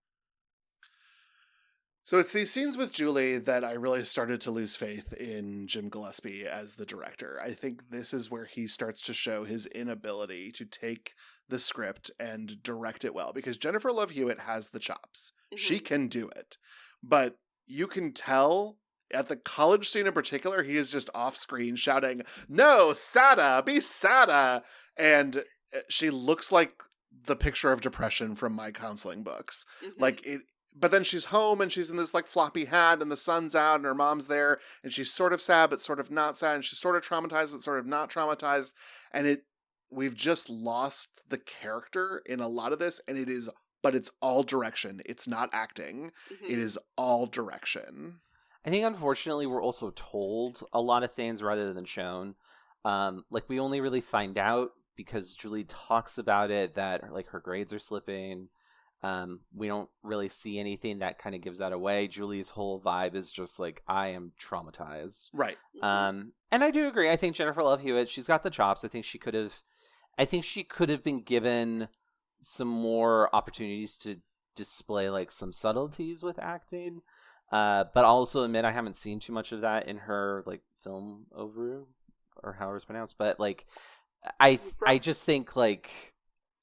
So it's these scenes with Julie that I really started to lose faith in Jim Gillespie as the director. I think this is where he starts to show his inability to take the script and direct it well, because Jennifer Love Hewitt has the chops. She can do it. But you can tell at the college scene in particular, he is just off screen shouting, "No, Sada, be Sada." And she looks like the picture of depression from my counseling books. But then she's home and she's in this like floppy hat and the sun's out and her mom's there and she's sort of sad but sort of not sad and she's sort of traumatized but sort of not traumatized. And we've just lost the character in a lot of this, and but it's all direction. It's not acting. Mm-hmm. It is all direction. I think unfortunately we're also told a lot of things rather than shown. Like we only really find out because Julie talks about it that like her grades are slipping. We don't really see anything that kind of gives that away. Julie's whole vibe is just like, I am traumatized. Right. And I do agree. I think Jennifer Love Hewitt, she's got the chops. I think she could have been given some more opportunities to display like some subtleties with acting. But I'll also admit I haven't seen too much of that in her like film over or however it's pronounced. But like, I just think like,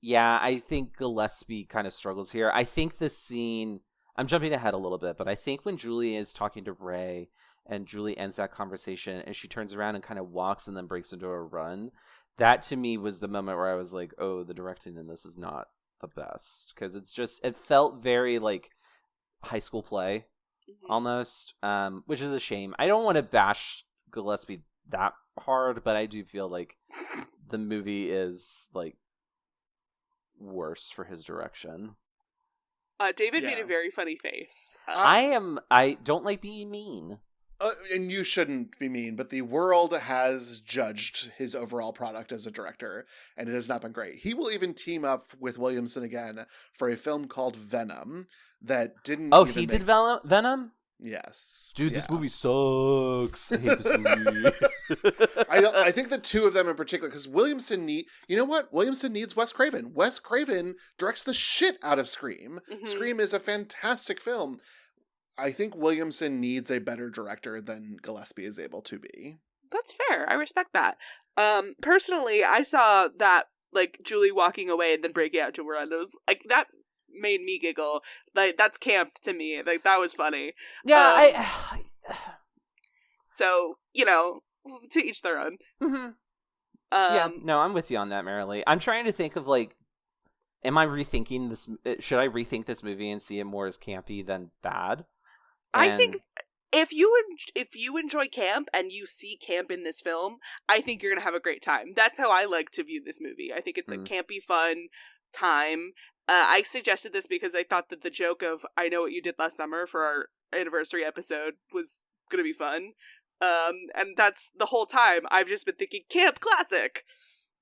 yeah, I think Gillespie kind of struggles here. I think this scene, I'm jumping ahead a little bit, but I think when Julie is talking to Ray and Julie ends that conversation and she turns around and kind of walks and then breaks into a run, that to me was the moment where I was like, oh, the directing in this is not the best. Because it felt very like high school play almost, which is a shame. I don't want to bash Gillespie that hard, but I do feel like the movie is like worse for his direction. David made a very funny face. I don't like being mean. And you shouldn't be mean, but the world has judged his overall product as a director, and it has not been great. He will even team up with Williamson again for a film called Venom that didn't. Oh, he did Venom? Yes. Dude, this movie sucks. I hate this movie. I think the two of them in particular, because Williamson Williamson needs Wes Craven. Wes Craven directs the shit out of Scream. Mm-hmm. Scream is a fantastic film. I think Williamson needs a better director than Gillespie is able to be. That's fair. I respect that. Personally, I saw that, like, Julie walking away and then breaking out to run. It was, like, that made me giggle. Like, that's camp to me. Like, that was funny. Yeah, So, to each their own. Mm-hmm. Yeah, no, I'm with you on that, Marilee. I'm trying to think of, like, am I rethinking this? Should I rethink this movie and see it more as campy than bad? I think if you enjoy camp and you see camp in this film, I think you're gonna have a great time. That's how I like to view this movie. I think it's a campy, fun time. I suggested this because I thought that the joke of "I know what you did last summer" for our anniversary episode was gonna be fun. And that's the whole time I've just been thinking camp classic.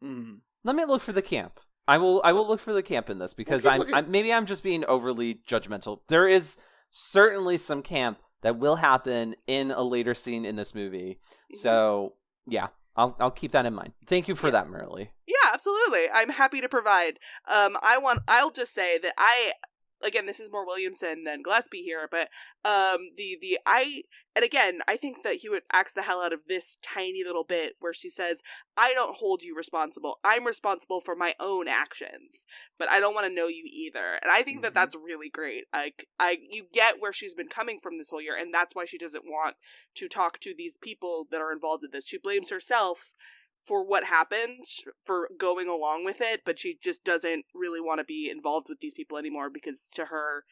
Mm. Let me look for the camp. I will look for the camp in this because maybe I'm just being overly judgmental. There is certainly some camp that will happen in a later scene in this movie. So yeah, I'll keep that in mind. Thank you for that, Marilee. Yeah, absolutely. I'm happy to provide. I'll just say that again, this is more Williamson than Gillespie here, but I think that Hewitt acts the hell out of this tiny little bit where she says, I don't hold you responsible. I'm responsible for my own actions, but I don't want to know you either. And I think that that's really great. You get where she's been coming from this whole year, and that's why she doesn't want to talk to these people that are involved in this. She blames herself for what happened, for going along with it, but she just doesn't really want to be involved with these people anymore because to her,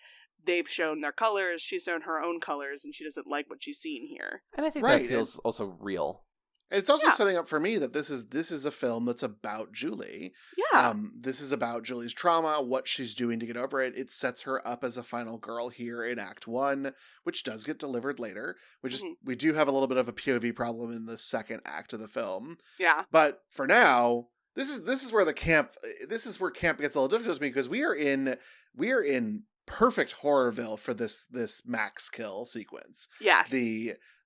they've shown their colors, she's shown her own colors, and she doesn't like what she's seen here. And I think that feels also real. It's also setting up for me that this is a film that's about Julie. Yeah. This is about Julie's trauma, what she's doing to get over it. It sets her up as a final girl here in Act 1, which does get delivered later. We do have a little bit of a POV problem in the second act of the film. Yeah. But for now, this is where camp gets a little difficult to me because we are in perfect horrorville for this Max kill sequence. Yes.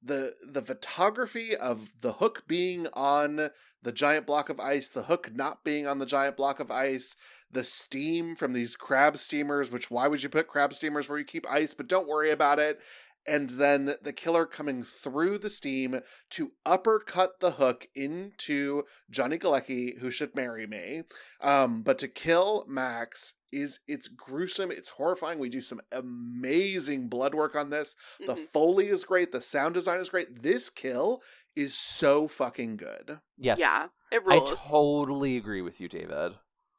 The photography of the hook being on the giant block of ice, the hook not being on the giant block of ice, the steam from these crab steamers, which why would you put crab steamers where you keep ice, but don't worry about it. And then the killer coming through the steam to uppercut the hook into Johnny Galecki, who should marry me. But to kill Max it's gruesome. It's horrifying. We do some amazing blood work on this. The Foley is great. The sound design is great. This kill is so fucking good. Yes. Yeah, it rules. I totally agree with you, David.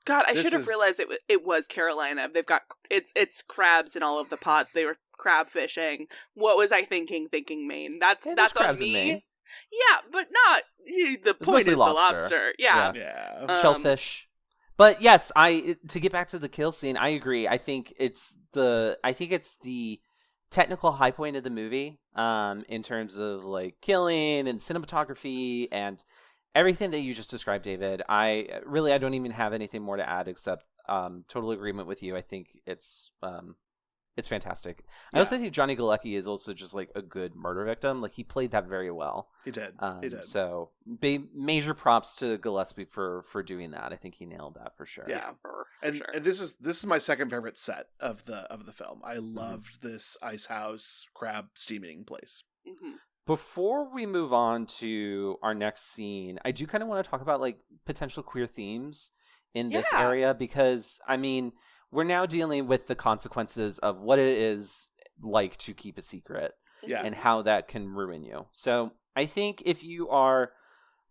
God, I should have realized it was Carolina. They've got it's crabs in all of the pots. They were crab fishing. What was I thinking Maine? That's on me. Maine. Yeah, but not the point is lobster. The lobster. Yeah. Shellfish. But yes, to get back to the kill scene, I agree. I think it's the technical high point of the movie, in terms of like killing and cinematography and everything that you just described, David. I don't even have anything more to add except total agreement with you. I think it's fantastic. Yeah. I also think Johnny Galecki is also just like a good murder victim. Like he played that very well. He did. So major props to Gillespie for doing that. I think he nailed that for sure. Yeah. And this is my second favorite set of the film. I loved this ice house crab steaming place. Mm-hmm. Before we move on to our next scene, I do kind of want to talk about like potential queer themes in this area, because I mean, we're now dealing with the consequences of what it is like to keep a secret and how that can ruin you. So I think if you are,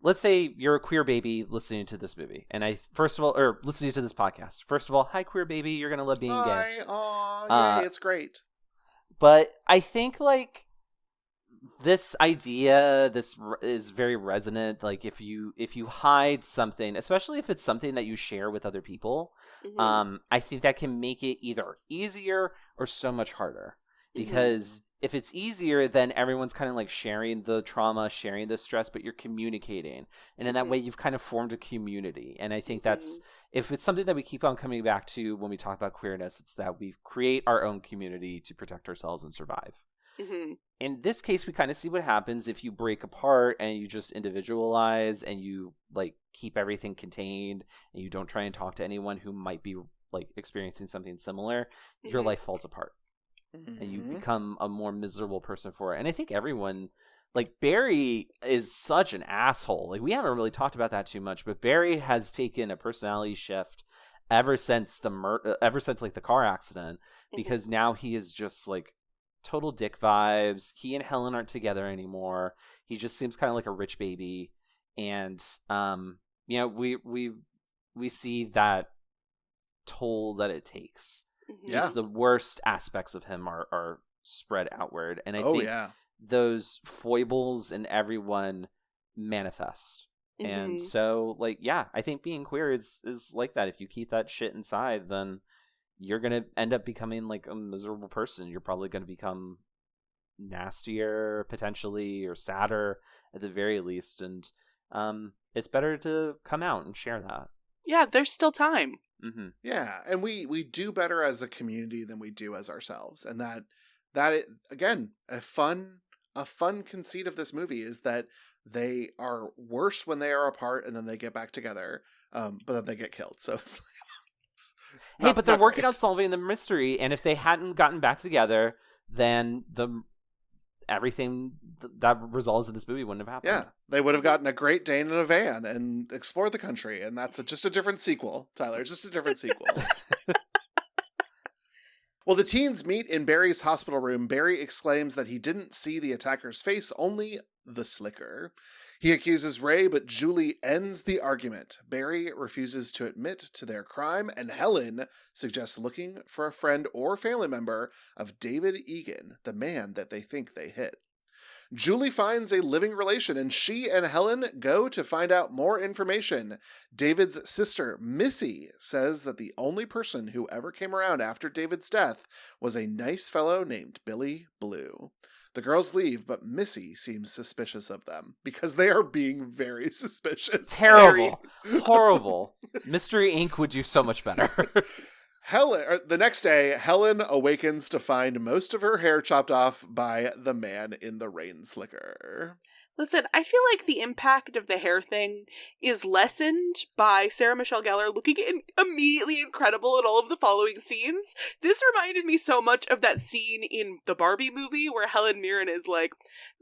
let's say you're a queer baby listening to this movie, and listening to this podcast. First of all, hi queer baby, you're going to love being gay. Yay, it's great. But I think like this idea, this is very resonant. Like if you hide something, especially if it's something that you share with other people, I think that can make it either easier or so much harder. Because if it's easier, then everyone's kind of like sharing the trauma, sharing the stress, but you're communicating. And in that way, you've kind of formed a community. And I think that's, if it's something that we keep on coming back to when we talk about queerness, it's that we create our own community to protect ourselves and survive. In this case, we kind of see what happens if you break apart and you just individualize and you like keep everything contained and you don't try and talk to anyone who might be like experiencing something similar. Your life falls apart and you become a more miserable person for it. And I think everyone, like Barry is such an asshole. Like we haven't really talked about that too much, but Barry has taken a personality shift ever since like the car accident, because now he is just like total dick vibes. He and Helen aren't together anymore. He just seems kind of like a rich baby, and we see that toll that it takes. Just the worst aspects of him are spread outward, and I think those foibles in everyone manifest. And so like I think being queer is like that. If you keep that shit inside, then you're going to end up becoming like a miserable person. You're probably going to become nastier potentially, or sadder at the very least. And it's better to come out and share that. Yeah, there's still time. Yeah, and we do better as a community than we do as ourselves. And that again, a fun conceit of this movie is that they are worse when they are apart and then they get back together, but then they get killed. So it's hey, but they're working on solving the mystery, and if they hadn't gotten back together, then everything that resolves in this movie wouldn't have happened. Yeah, they would have gotten a Great Dane in a van and explored the country, and that's just a different sequel, Tyler. Just a different sequel. Well, the teens meet in Barry's hospital room. Barry exclaims that he didn't see the attacker's face, only the slicker. He accuses Ray, but Julie ends the argument. Barry refuses to admit to their crime, and Helen suggests looking for a friend or family member of David Egan, the man that they think they hit. Julie finds a living relation, and she and Helen go to find out more information. David's sister, Missy, says that the only person who ever came around after David's death was a nice fellow named Billy Blue. The girls leave, but Missy seems suspicious of them because they are being very suspicious. Terrible. Horrible. Mystery Inc. would do so much better. The next day, Helen awakens to find most of her hair chopped off by the man in the rain slicker. Listen, I feel like the impact of the hair thing is lessened by Sarah Michelle Gellar looking immediately incredible in all of the following scenes. This reminded me so much of that scene in the Barbie movie where Helen Mirren is like,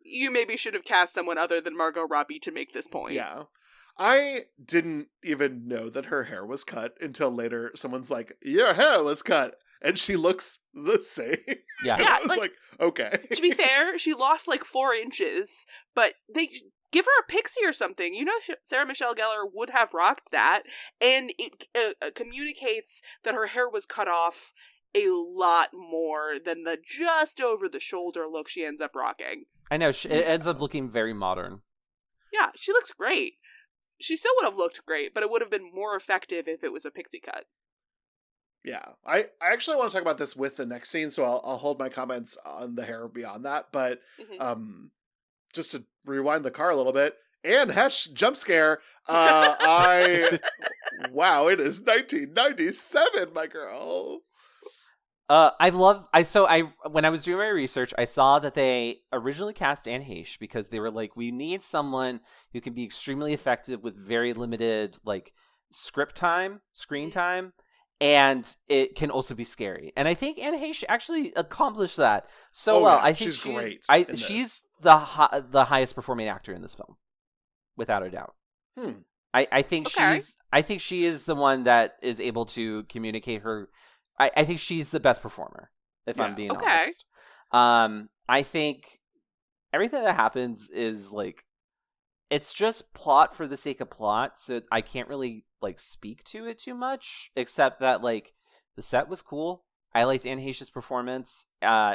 you maybe should have cast someone other than Margot Robbie to make this point. Yeah. I didn't even know that her hair was cut until later someone's like, your hair was cut. And she looks the same. Yeah. I was like, okay. To be fair, she lost like 4 inches, but give her a pixie or something. You know, Sarah Michelle Gellar would have rocked that, and it communicates that her hair was cut off a lot more than the just over the shoulder look she ends up rocking. I know, it ends up looking very modern. Yeah, she looks great. She still would have looked great, but it would have been more effective if it was a pixie cut. Yeah, I actually want to talk about this with the next scene, so I'll hold my comments on the hair beyond that. But just to rewind the car a little bit, Anne Hesh jump scare. Wow, it is 1997, my girl. When I was doing my research, I saw that they originally cast Anne Heche because they were like, we need someone who can be extremely effective with very limited like screen time, and it can also be scary. And I think Anne Heche actually accomplished that so well. I think she's great. She's the highest performing actor in this film, without a doubt. I think she is the one that is able to communicate her. I think she's the best performer, if I'm being honest. I think everything that happens is like, it's just plot for the sake of plot, so I can't really like speak to it too much, except that like the set was cool. I liked Anne Heche's performance.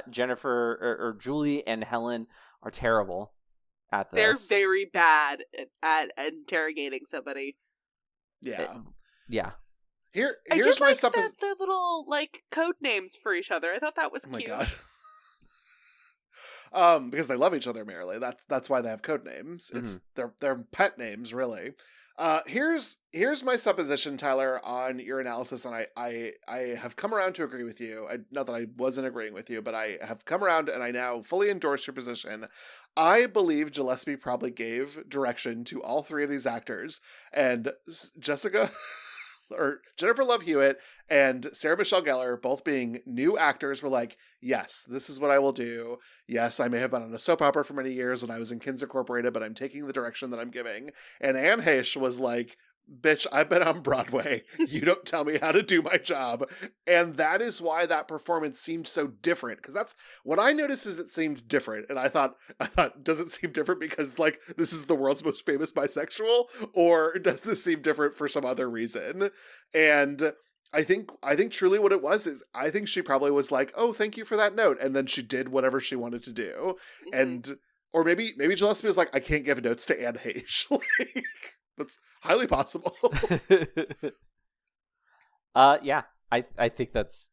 Jennifer or Julie and Helen are terrible at this. They're very bad at interrogating somebody. Yeah. Here's my supposition. Their little like code names for each other. I thought that was cute. My God. Because they love each other merely. That's why they have code names. It's their pet names, really. Here's my supposition, Tyler, on your analysis, and I have come around to agree with you. Not that I wasn't agreeing with you, but I have come around and I now fully endorse your position. I believe Gillespie probably gave direction to all three of these actors, and Jennifer Love Hewitt and Sarah Michelle Gellar, both being new actors, were like, yes, this is what I will do. Yes, I may have been on a soap opera for many years and I was in Kids Incorporated, but I'm taking the direction that I'm giving. And Anne Heche was like, bitch, I've been on Broadway. You don't tell me how to do my job. And that is why that performance seemed so different. Because that's what I noticed, is it seemed different. And I thought, does it seem different because like this is the world's most famous bisexual? Or does this seem different for some other reason? And I think truly what it was is I think she probably was like, oh, thank you for that note. And then she did whatever she wanted to do. And, or maybe Gillespie was like, I can't give notes to Anne Heche. Like, that's highly possible. Yeah, I think that's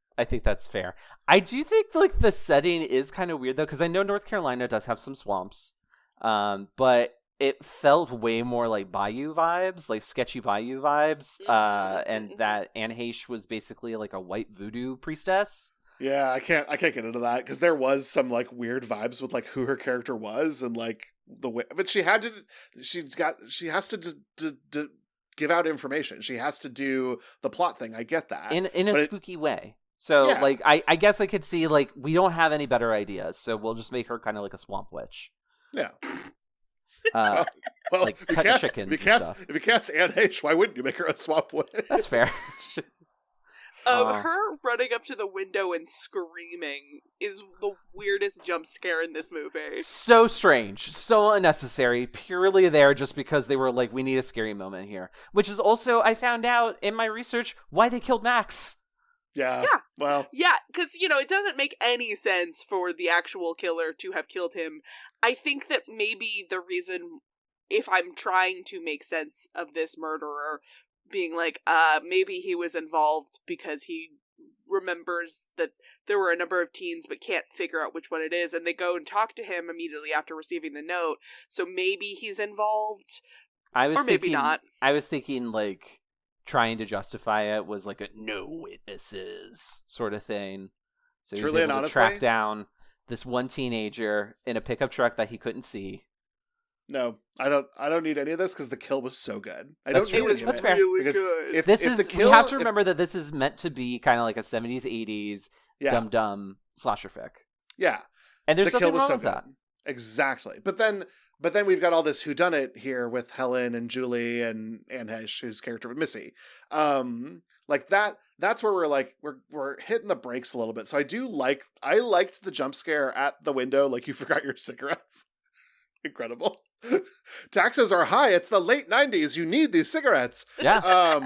fair. I do think like the setting is kind of weird though, because I know North Carolina does have some swamps, but it felt way more like bayou vibes, like sketchy bayou vibes, and that Anne Heche was basically like a white voodoo priestess. Yeah, I can't get into that because there was some like weird vibes with like who her character was and like the way, but she has to give out information. She has to do the plot thing. I get that in a spooky way. So like I guess I could see like we don't have any better ideas, so we'll just make her kind of like a swamp witch. Yeah. Well, like cut chickens and stuff. If you cast Anne Heche, why wouldn't you make her a swamp witch? That's fair. Her running up to the window and screaming is the weirdest jump scare in this movie. So strange, so unnecessary, purely there just because they were like, we need a scary moment here. Which is also, I found out in my research, why they killed Max. Yeah. Well. Yeah, because, it doesn't make any sense for the actual killer to have killed him. I think that maybe the reason, if I'm trying to make sense of this murderer being like, maybe he was involved because he remembers that there were a number of teens but can't figure out which one it is, and they go and talk to him immediately after receiving the note, so maybe he's involved, maybe not. I was thinking, like, trying to justify it was like a no witnesses sort of thing. So he was able to track down this one teenager in a pickup truck that he couldn't see. No, I don't need any of this because the kill was so good. That's fair. Really good. We have to remember that this is meant to be kind of like a 70s, 80s dumb slasher fic. Yeah. And there's nothing wrong with that. Exactly. But then we've got all this whodunit here with Helen and Julie and Anne Heche, whose character was Missy. Like that's where we're like, we're hitting the brakes a little bit. So I liked the jump scare at the window, like you forgot your cigarettes. Incredible. Taxes are high. It's the late 90s. You need these cigarettes. Yeah.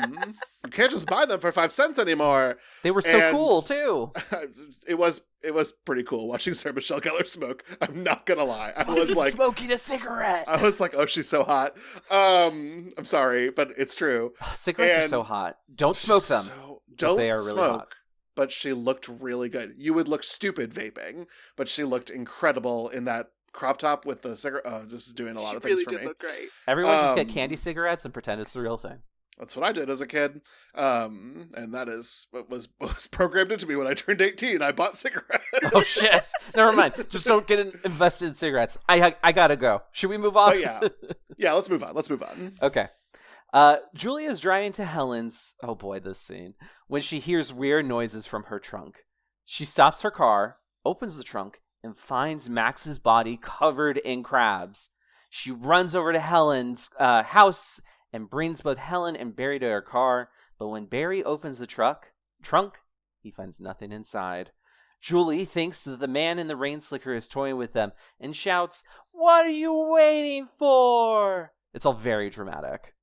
You can't just buy them for 5 cents anymore. They were so cool, too. It was pretty cool watching Sarah Michelle Gellar smoke. I'm not going to lie. I was like smoking a cigarette. I was like, oh, she's so hot. I'm sorry, but it's true. Cigarettes are so hot. Don't smoke them. Don't they are really smoke. hot. But she looked really good. You would look stupid vaping, but she looked incredible in that crop top with the cigarette. Just doing a lot of things really for did me. Look great. Everyone just get candy cigarettes and pretend it's the real thing. That's what I did as a kid. And that is what was programmed into me when I turned 18. I bought cigarettes. Oh, shit. Never mind. Just don't get invested in cigarettes. I gotta go. Should we move on? Oh, yeah. Yeah, let's move on. Okay. Julia's driving to Helen's, oh boy, this scene, when she hears weird noises from her trunk. She stops her car, opens the trunk, and finds Max's body covered in crabs. She runs over to Helen's house and brings both Helen and Barry to her car, but when Barry opens the trunk, he finds nothing inside. Julie thinks that the man in the rain slicker is toying with them and shouts, "What are you waiting for?" It's all very dramatic.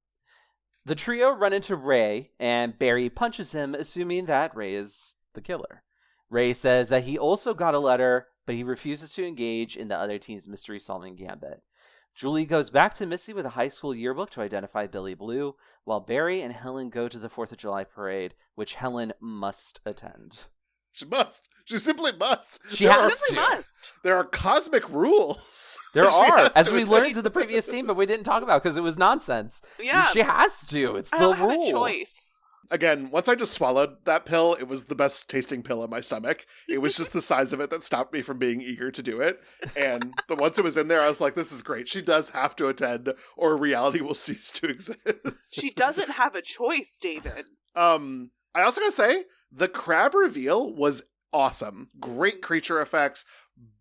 The trio run into Ray, and Barry punches him, assuming that Ray is the killer. Ray says that he also got a letter, but he refuses to engage in the other team's mystery-solving gambit. Julie goes back to Missy with a high school yearbook to identify Billy Blue, while Barry and Helen go to the 4th of July parade, which Helen must attend. She must. She simply must. She simply must. There are cosmic rules. There are, as we learned in the previous scene, but we didn't talk about because it was nonsense. Yeah. She has to. It's the rule. I don't have a choice. Again, once I just swallowed that pill, it was the best tasting pill in my stomach. It was just the size of it that stopped me from being eager to do it. But once it was in there, I was like, this is great. She does have to attend, or reality will cease to exist. She doesn't have a choice, David. I also gotta say, the crab reveal was awesome. Great creature effects.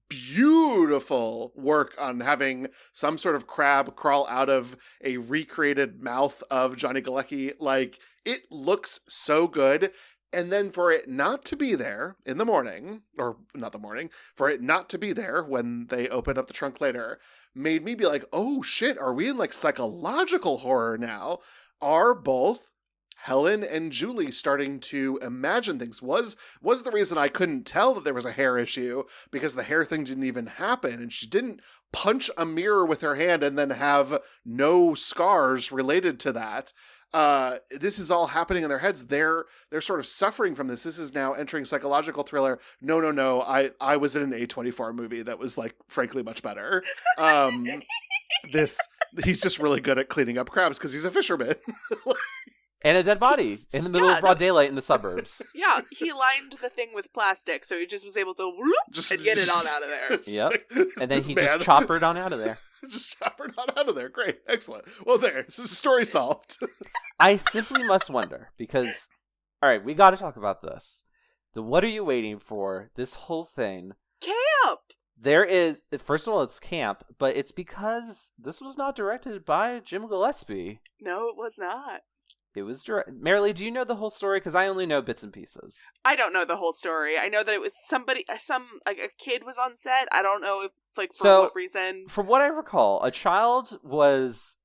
Beautiful work on having some sort of crab crawl out of a recreated mouth of Johnny Galecki. Like, it looks so good. And then for it not to be there in the morning, or not the morning, for it not to be there when they opened up the trunk later, made me be like, oh shit, are we in like psychological horror now? Are both Helen and Julie starting to imagine things? Was the reason I couldn't tell that there was a hair issue because the hair thing didn't even happen, and she didn't punch a mirror with her hand and then have no scars related to that. This is all happening in their heads. They're sort of suffering from this. This is now entering psychological thriller. No. I was in an A24 movie that was like frankly much better. He's just really good at cleaning up crabs because he's a fisherman. And a dead body in the middle of broad daylight in the suburbs. Yeah, he lined the thing with plastic, so he just was able to whoop and get it on out of there. Yep. And then he just choppered on out of there. Just choppered on out of there. Great. Excellent. Well, there. This is story solved. I simply must wonder, because, all right, we got to talk about this. What are you waiting for? This whole thing. Camp! There is, first of all, it's camp, but it's because this was not directed by Jim Gillespie. No, it was not. It was Marilee, do you know the whole story? Because I only know bits and pieces. I don't know the whole story. I know that it was a kid was on set. I don't know if, for what reason. From what I recall, a child was,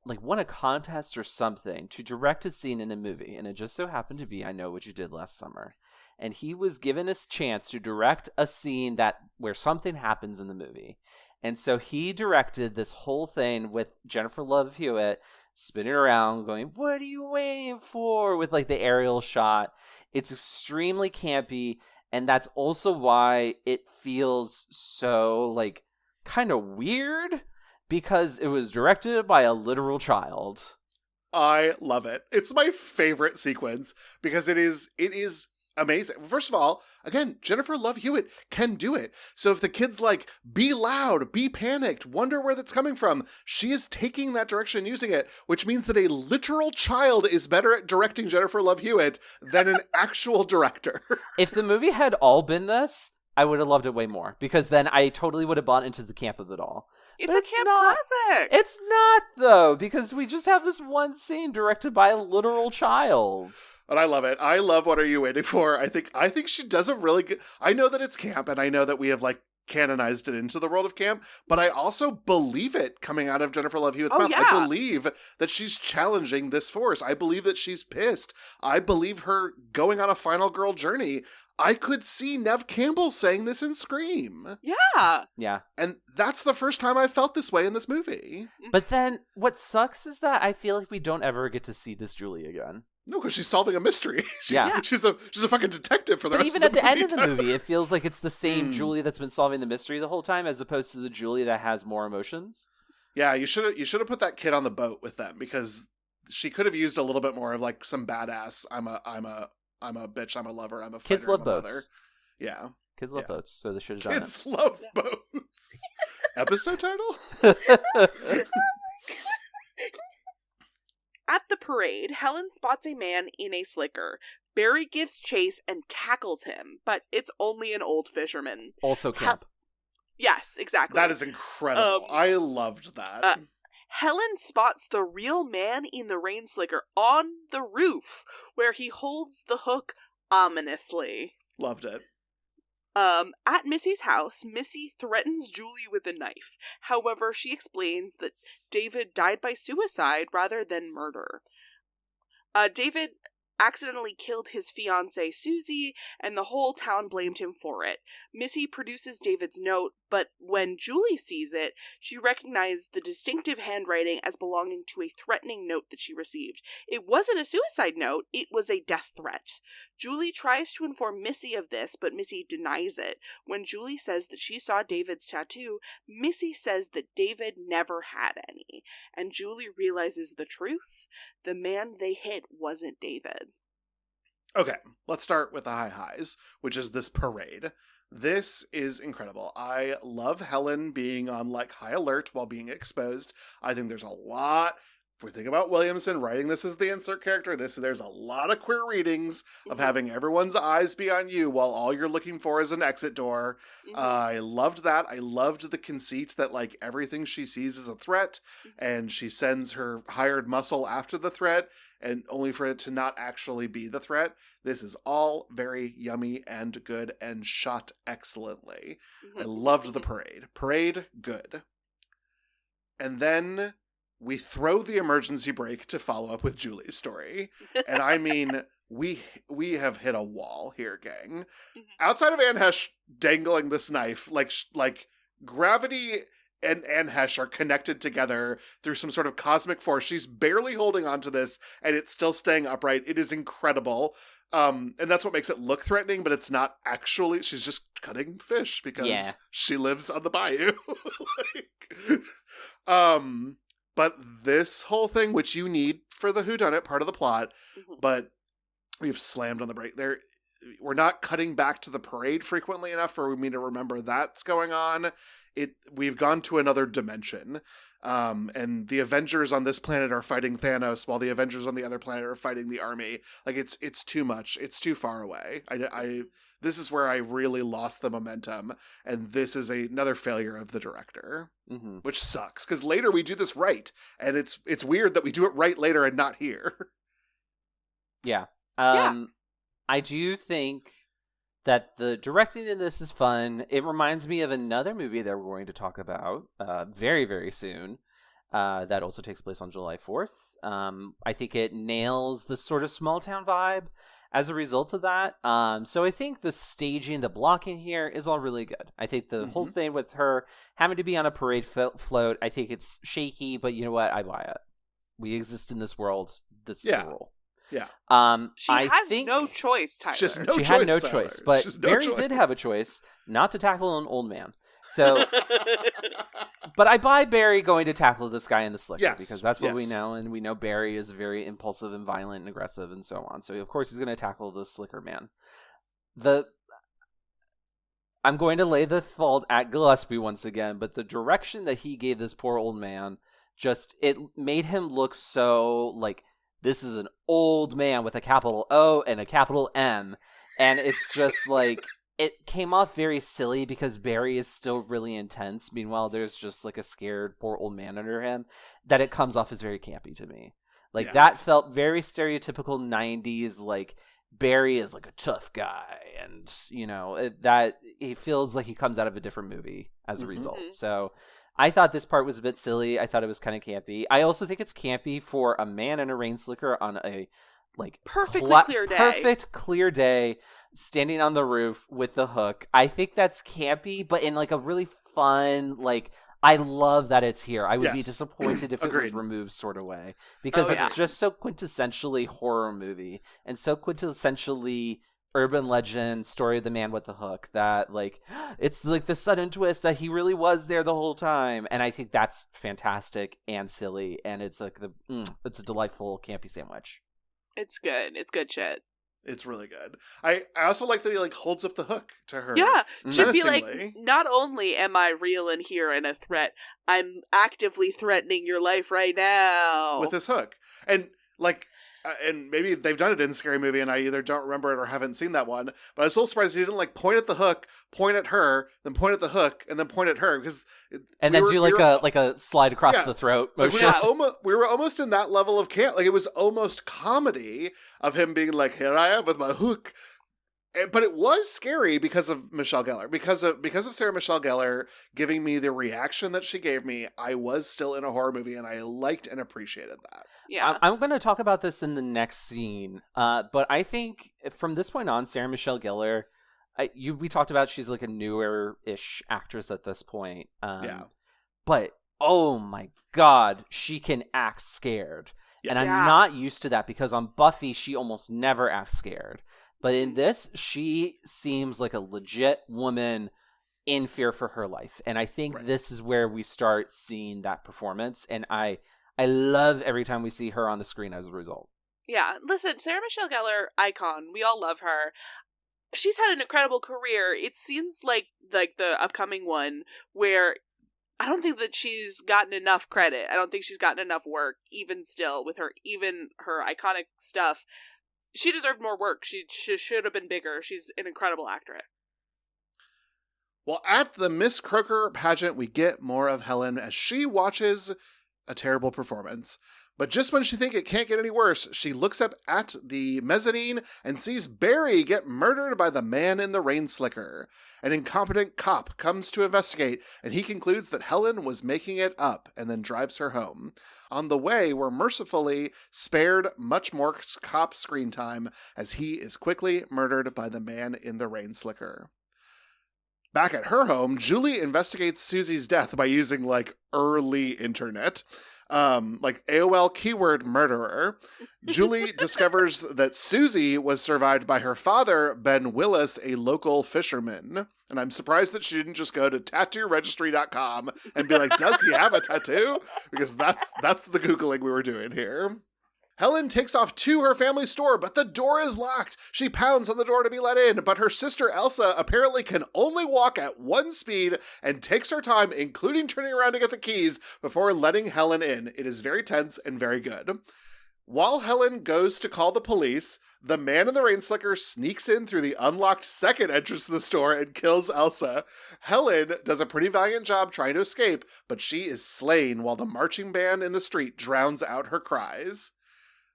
won a contest or something to direct a scene in a movie. And it just so happened to be I Know What You Did Last Summer. And he was given a chance to direct a scene where something happens in the movie. And so he directed this whole thing with Jennifer Love Hewitt spinning around going, "What are you waiting for?" with the aerial shot. It's extremely campy, and that's also why it feels so kind of weird, because it was directed by a literal child. I love it. It's my favorite sequence because it is amazing. First of all, again, Jennifer Love Hewitt can do it. So if the kid's be loud, be panicked, wonder where that's coming from, she is taking that direction and using it, which means that a literal child is better at directing Jennifer Love Hewitt than an actual director. If the movie had all been this, I would have loved it way more, because then I totally would have bought into the camp of it all. It's a camp classic. It's not, though, because we just have this one scene directed by a literal child. But I love it. I love What Are You Waiting For? I think she does a really good... I know that it's camp, and I know that we have canonized it into the world of camp, but I also believe it coming out of Jennifer Love Hewitt's mouth. yeah. I believe that she's challenging this force. I believe that she's pissed. I believe her going on a final girl journey. I could see Neve Campbell saying this in Scream. Yeah. Yeah. And that's the first time I felt this way in this movie. But then what sucks is that I feel like we don't ever get to see this Julie again. No, because she's solving a mystery. She's a fucking detective for the but rest even of the at the end of movie. the movie, it feels like it's the same Julie that's been solving the mystery the whole time, as opposed to the Julie that has more emotions. Yeah, you should have put that kid on the boat with them, because she could have used a little bit more of like some badass. I'm a bitch. I'm a lover. I'm a fighter. Kids love I'm a boats. mother. Yeah, Kids love boats, so they should have done kids love boats. Episode title. it. At the parade, Helen spots a man in a slicker. Barry gives chase and tackles him, but it's only an old fisherman. Also camp. Yes, exactly. That is incredible. I loved that. Helen spots the real man in the rain slicker on the roof, where he holds the hook ominously. Loved it. At Missy's house, Missy threatens Julie with a knife. However, she explains that David died by suicide rather than murder. David accidentally killed his fiancée Susie, and the whole town blamed him for it. Missy produces David's note, but when Julie sees it, she recognized the distinctive handwriting as belonging to a threatening note that she received. It wasn't a suicide note, it was a death threat. Julie tries to inform Missy of this, but Missy denies it. When Julie says that she saw David's tattoo, Missy says that David never had any. And Julie realizes the truth. The man they hit wasn't David. Okay, let's start with the high highs, which is this parade. This is incredible. I love Helen being on like high alert while being exposed. I think there's a lot, if we think about Williamson writing this as the insert character, there's a lot of queer readings of having everyone's eyes be on you while all you're looking for is an exit door. I loved that. I loved the conceit that like everything she sees is a threat, and she sends her hired muscle after the threat, and only for it to not actually be the threat. This is all very yummy and good and shot excellently. I loved the parade. Parade, good. And then we throw the emergency brake to follow up with Julie's story. And I mean, we have hit a wall here, gang. Outside of Anne Hesh dangling this knife, like gravity and Anne Hesh are connected together through some sort of cosmic force. She's barely holding onto this, and it's still staying upright. It is incredible. And that's what makes it look threatening, but it's not actually. She's just cutting fish because she lives on the bayou. But this whole thing, which you need for the whodunit part of the plot, but we've slammed on the brake there. We're not cutting back to the parade frequently enough for me to remember that's going on. We've gone to another dimension. And the Avengers on this planet are fighting Thanos while the Avengers on the other planet are fighting the army. Like it's too much. It's too far away. This is where I really lost the momentum. And this is another failure of the director, which sucks. Because later we do this right. And it's weird that we do it right later and not here. Yeah. I do think that the directing in this is fun. It reminds me of another movie that we're going to talk about very, very soon. That also takes place on July 4th. I think it nails the sort of small town vibe as a result of that. So I think the staging, the blocking here is all really good. I think the whole thing with her having to be on a parade float, I think it's shaky, but you know what? I buy it. We exist in this world. This is the rule. Yeah. She has no choice, Tyler. She had no choice, but Barry did have a choice not to tackle an old man. So, but I buy Barry going to tackle this guy in the slicker because that's what we know, and we know Barry is very impulsive and violent and aggressive and so on. So of course he's going to tackle the slicker man. I'm going to lay the fault at Gillespie once again, but the direction that he gave this poor old man, it made him look so like, this is an old man with a capital O and a capital M. And it's just like, it came off very silly because Barry is still really intense. Meanwhile, there's just like a scared poor old man under him, that it comes off as very campy to me. Like that felt very stereotypical 90s, like Barry is like a tough guy, and that he feels like he comes out of a different movie as a result. So I thought this part was a bit silly. I thought it was kind of campy. I also think it's campy for a man in a rain slicker on a perfect clear day standing on the roof with the hook. I think that's campy, but in like a really fun, like, I love that it's here. I would be disappointed if it was removed sort of way, because it's just so quintessentially horror movie and so quintessentially urban legend, story of the man with the hook, that like it's like the sudden twist that he really was there the whole time. And I think that's fantastic and silly, and it's like it's a delightful campy sandwich. It's good. It's good shit. It's really good. I also like that he like holds up the hook to her. Yeah, should be like, not only am I real and here and a threat, I'm actively threatening your life right now with this hook. And like, and maybe they've done it in Scary Movie, and I either don't remember it or haven't seen that one. But I was so surprised he didn't like point at the hook, point at her, then point at the hook, and then point at her, because a slide across the throat motion. Like we were almost in that level of camp. Like it was almost comedy of him being like, "Here I am with my hook." But it was scary because of Michelle Gellar, because of Sarah Michelle Gellar giving me the reaction that she gave me. I was still in a horror movie, and I liked and appreciated that. Yeah, I'm going to talk about this in the next scene, but I think from this point on, Sarah Michelle Gellar, we talked about she's like a newer-ish actress at this point. But oh my god, she can act scared, and I'm not used to that because on Buffy she almost never acts scared. But in this, she seems like a legit woman in fear for her life. And I think this is where we start seeing that performance. And I love every time we see her on the screen as a result. Yeah. Listen, Sarah Michelle Gellar, icon. We all love her. She's had an incredible career. It seems like the upcoming one where I don't think that she's gotten enough credit. I don't think she's gotten enough work, even still, with her iconic stuff. She deserved more work. She should have been bigger. She's an incredible actress. Well, at the Miss Croker pageant, we get more of Helen as she watches a terrible performance. But just when she thinks it can't get any worse, she looks up at the mezzanine and sees Barry get murdered by the man in the rain slicker. An incompetent cop comes to investigate, and he concludes that Helen was making it up and then drives her home. On the way, we're mercifully spared much more cop screen time as he is quickly murdered by the man in the rain slicker. Back at her home, Julie investigates Susie's death by using, like, early internet. Like AOL keyword murderer. Julie discovers that Susie was survived by her father, Ben Willis, a local fisherman. And I'm surprised that she didn't just go to tattooregistry.com and be like, does he have a tattoo? Because that's the Googling we were doing here. Helen takes off to her family store, but the door is locked. She pounds on the door to be let in, but her sister Elsa apparently can only walk at one speed and takes her time, including turning around to get the keys, before letting Helen in. It is very tense and very good. While Helen goes to call the police, the man in the rain slicker sneaks in through the unlocked second entrance to the store and kills Elsa. Helen does a pretty valiant job trying to escape, but she is slain while the marching band in the street drowns out her cries.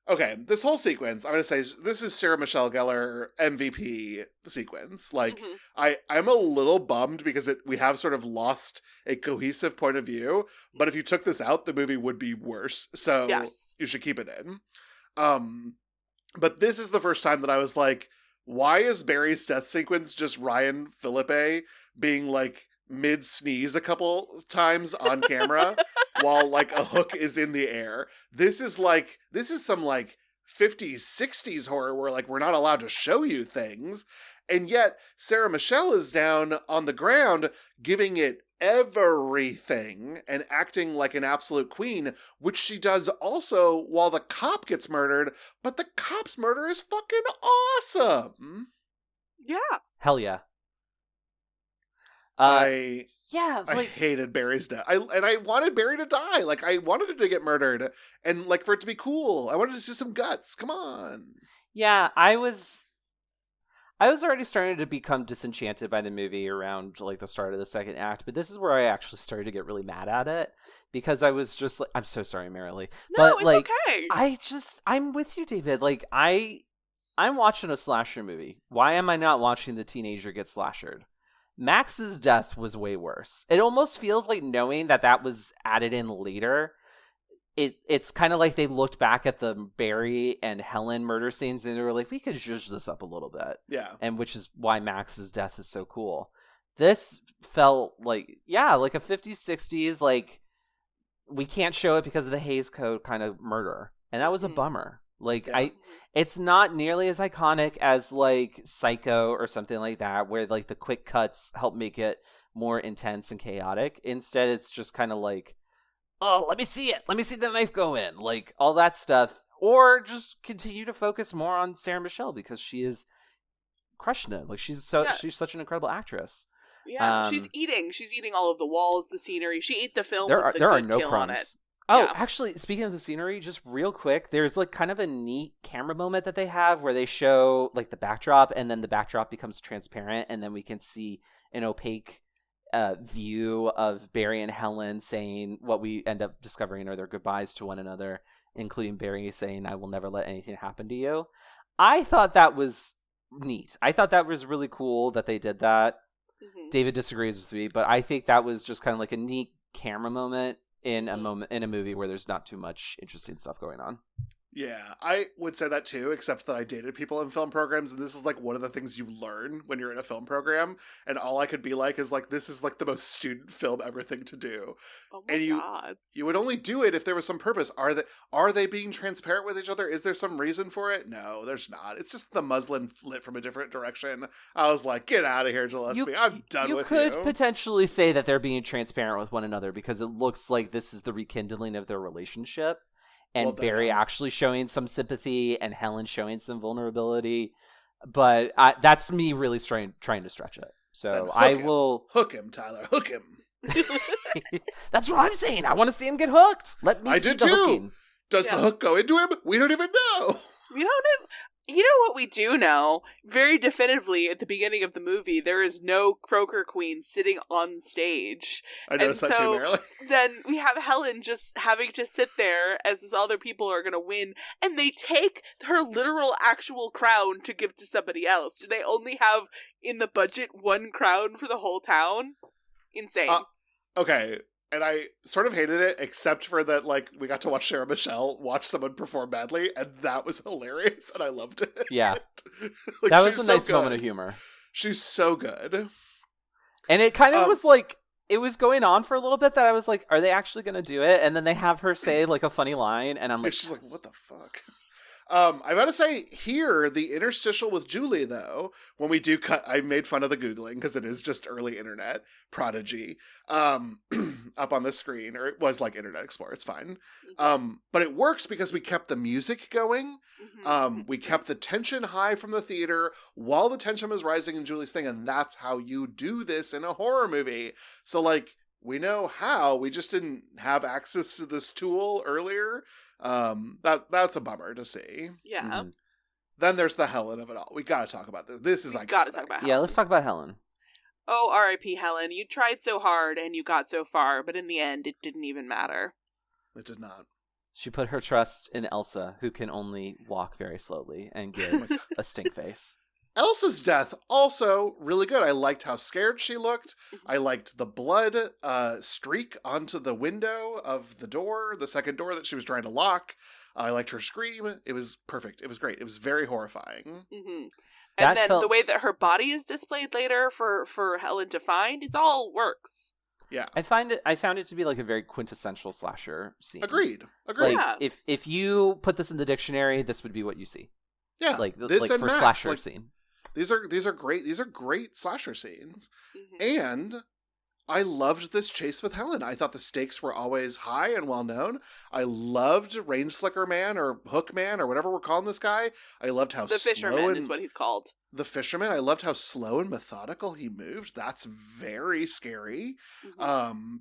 Okay, this whole sequence, I'm going to say, this is Sarah Michelle Gellar MVP sequence. Like, I'm a little bummed because we have sort of lost a cohesive point of view, but if you took this out, the movie would be worse. So you should keep it in. But this is the first time that I was like, why is Barry's death sequence just Ryan Philippe being like mid-sneeze a couple times on camera while like a hook is in the air? This is some like 50s 60s horror where like we're not allowed to show you things, and yet Sarah Michelle is down on the ground giving it everything and acting like an absolute queen, which she does also while the cop gets murdered, but the cop's murder is fucking awesome. Yeah. Hell yeah. I hated Barry's death. I wanted Barry to die. Like, I wanted him to get murdered and like for it to be cool. I wanted to see some guts. Come on. Yeah, I was already starting to become disenchanted by the movie around like the start of the second act, but this is where I actually started to get really mad at it because I was just like, I'm so sorry, Marilee. No, but it's like, okay. I'm with you, David. Like, I I'm watching a slasher movie. Why am I not watching the teenager get slashered? Max's death was way worse. It almost feels like, knowing that was added in later, it's kind of like they looked back at the Barry and Helen murder scenes and they were like, we could zhuzh this up a little bit. Yeah. And which is why Max's death is so cool. This felt like a 50s, 60s, like, we can't show it because of the Hays Code kind of murder. And that was a bummer. Like, yeah. It's not nearly as iconic as, like, Psycho or something like that, where, like, the quick cuts help make it more intense and chaotic. Instead, it's just kind of like, oh, let me see it. Let me see the knife go in. Like, all that stuff. Or just continue to focus more on Sarah Michelle, because she is crushing it. Like, she's such an incredible actress. Yeah, she's eating all of the walls, the scenery. She ate the film there with the there are good no kill crumbs on it. Oh, Yeah. actually, speaking of the scenery, just real quick, there's like kind of a neat camera moment that they have where they show like the backdrop, and then the backdrop becomes transparent, and then we can see an opaque view of Barry and Helen saying what we end up discovering are their goodbyes to one another, including Barry saying, "I will never let anything happen to you." I thought that was neat. I thought that was really cool that they did that. Mm-hmm. David disagrees with me, but I think that was just kind of like a neat camera moment in a movie where there's not too much interesting stuff going on. Yeah, I would say that too, except that I dated people in film programs, and this is like one of the things you learn when you're in a film program, and all I could be like is like, this is like the most student film ever thing to do. Oh my God. You would only do it if there was some purpose. Are they being transparent with each other? Is there some reason for it? No, there's not. It's just the muslin lit from a different direction. I was like, get out of here, Gillespie. I'm done with you. You could potentially say that they're being transparent with one another because it looks like this is the rekindling of their relationship. And Barry actually showing some sympathy and Helen showing some vulnerability. But that's me really trying to stretch it. So I will... Hook him, Tyler. Hook him. That's what I'm saying. I want to see him get hooked. Let me see the hooking. Does the hook go into him? We don't even know. We don't know. You know what we do know? Very definitively at the beginning of the movie, there is no Croaker Queen sitting on stage. I noticed that too, Marilyn. Then we have Helen just having to sit there as these other people are going to win, and they take her literal actual crown to give to somebody else. Do they only have in the budget one crown for the whole town? Insane. Okay. And I sort of hated it, except for that, like, we got to watch Sarah Michelle watch someone perform badly, and that was hilarious, and I loved it. Yeah. Like, that was a nice moment of humor. She's so good. And it kind of was like, it was going on for a little bit that I was like, are they actually going to do it? And then they have her say, like, a funny line, and I'm like... She's like, what the fuck? I gotta say, here, the interstitial with Julie, though, when we do cut, I made fun of the Googling, because it is just early internet prodigy, up on the screen, or it was like Internet Explorer, it's fine. But it works because we kept the music going, we kept the tension high from the theater, while the tension was rising in Julie's thing, and that's how you do this in a horror movie. So, like, we know how, we just didn't have access to this tool earlier. That's a bummer to see. Yeah. Mm-hmm. Then there's the Helen of it all. We gotta talk about this. This is we gotta talk about Helen. Yeah, let's talk about Helen. Oh, R.I.P. Helen. You tried so hard and you got so far, but in the end, it didn't even matter. It did not. She put her trust in Elsa, who can only walk very slowly and give a stink face. Elsa's death, also really good. I liked how scared she looked. I liked the blood streak onto the window of the door, the second door that she was trying to lock. I liked her scream. It was perfect. It was great. It was very horrifying. Mm-hmm. And then the way that her body is displayed later for Helen to find, it all works. Yeah. I found it to be like a very quintessential slasher scene. Agreed. Like, yeah. if you put this in the dictionary, this would be what you see. Yeah. Like this like and for Max, slasher like, scene. These are great. These are great slasher scenes. And I loved this chase with Helen. I thought the stakes were always high and well known. I loved Rain Slicker Man or Hook Man or whatever we're calling this guy. I loved how the Fisherman is what he's called. The Fisherman. I loved how slow and methodical he moved. That's very scary,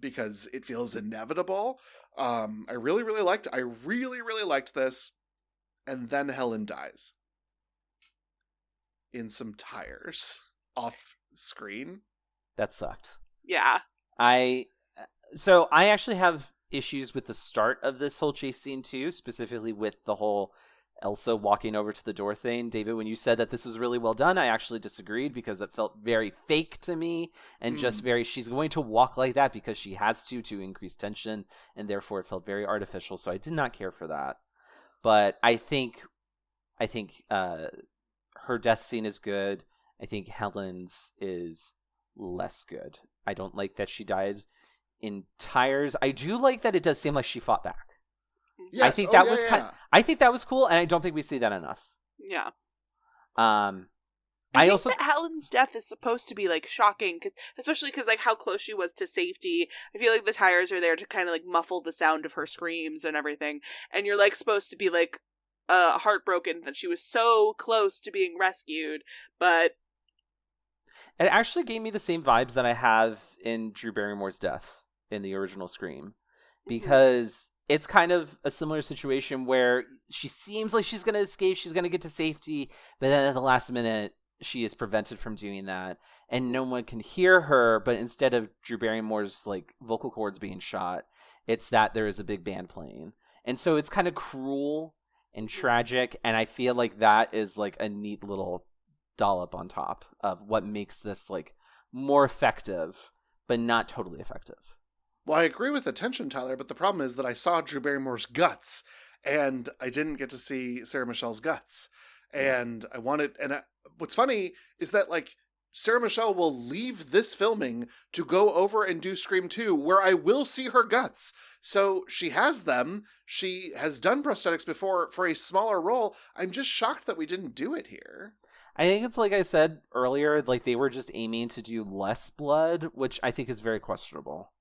because it feels inevitable. I really liked this. And then Helen dies in some tires off screen. That sucked. Yeah. I actually have issues with the start of this whole chase scene too, specifically with the whole Elsa walking over to the door thing. David, when you said that this was really well done, I actually disagreed because it felt very fake to me and just very, she's going to walk like that because she has to increase tension, and therefore it felt very artificial. So I did not care for that. But I think her death scene is good. I think Helen's is less good. I don't like that she died in tires. I do like that it does seem like she fought back. Yes. I think that was I think that was cool, and I don't think we see that enough. Yeah. I think also that Helen's death is supposed to be like shocking, especially because like how close she was to safety. I feel like the tires are there to kind of like muffle the sound of her screams and everything, and you're like supposed to be like heartbroken that she was so close to being rescued, but it actually gave me the same vibes that I have in Drew Barrymore's death in the original Scream, because it's kind of a similar situation where she seems like she's going to escape, she's going to get to safety, but then at the last minute, she is prevented from doing that, and no one can hear her, but instead of Drew Barrymore's like vocal cords being shot, it's that there is a big band playing. And so it's kind of cruel and tragic, and I feel like that is like a neat little dollop on top of what makes this like more effective, but not totally effective. Well, I agree with the tension, Tyler, but the problem is that I saw Drew Barrymore's guts, and I didn't get to see Sarah Michelle's guts. And I wanted, and what's funny is that, like, Sarah Michelle will leave this filming to go over and do Scream 2, where I will see her guts. So she has them. She has done prosthetics before for a smaller role. I'm just shocked that we didn't do it here. I think it's like I said earlier, like they were just aiming to do less blood, which I think is very questionable.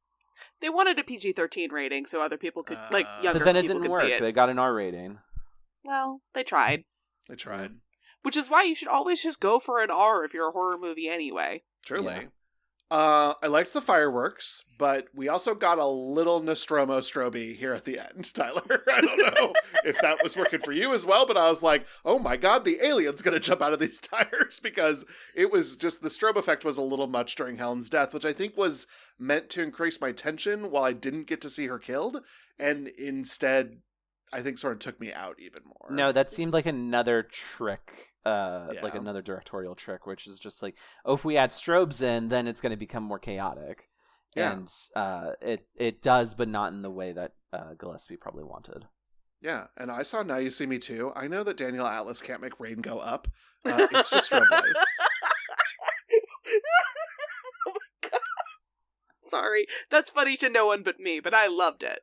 They wanted a PG-13 rating so other people could, like, younger people could see it. But then it didn't work. They got an R rating. Well, they tried. They tried. Which is why you should always just go for an R if you're a horror movie anyway. Truly. Yeah. I liked the fireworks, but we also got a little Nostromo strobe here at the end, Tyler. I don't know if that was working for you as well, but I was like, oh my god, the alien's going to jump out of these tires, because it was just, the strobe effect was a little much during Helen's death, which I think was meant to increase my tension while I didn't get to see her killed, and instead, I think sort of took me out even more. No, that seemed like another trick. Like another directorial trick, which is just like, oh, if we add strobes in, then it's going to become more chaotic. Yeah. And it does, but not in the way that Gillespie probably wanted. Yeah, and I saw Now You See Me Too. I know that Daniel Atlas can't make rain go up. It's just strobe lights. Oh my god. Sorry, that's funny to no one but me, but I loved it.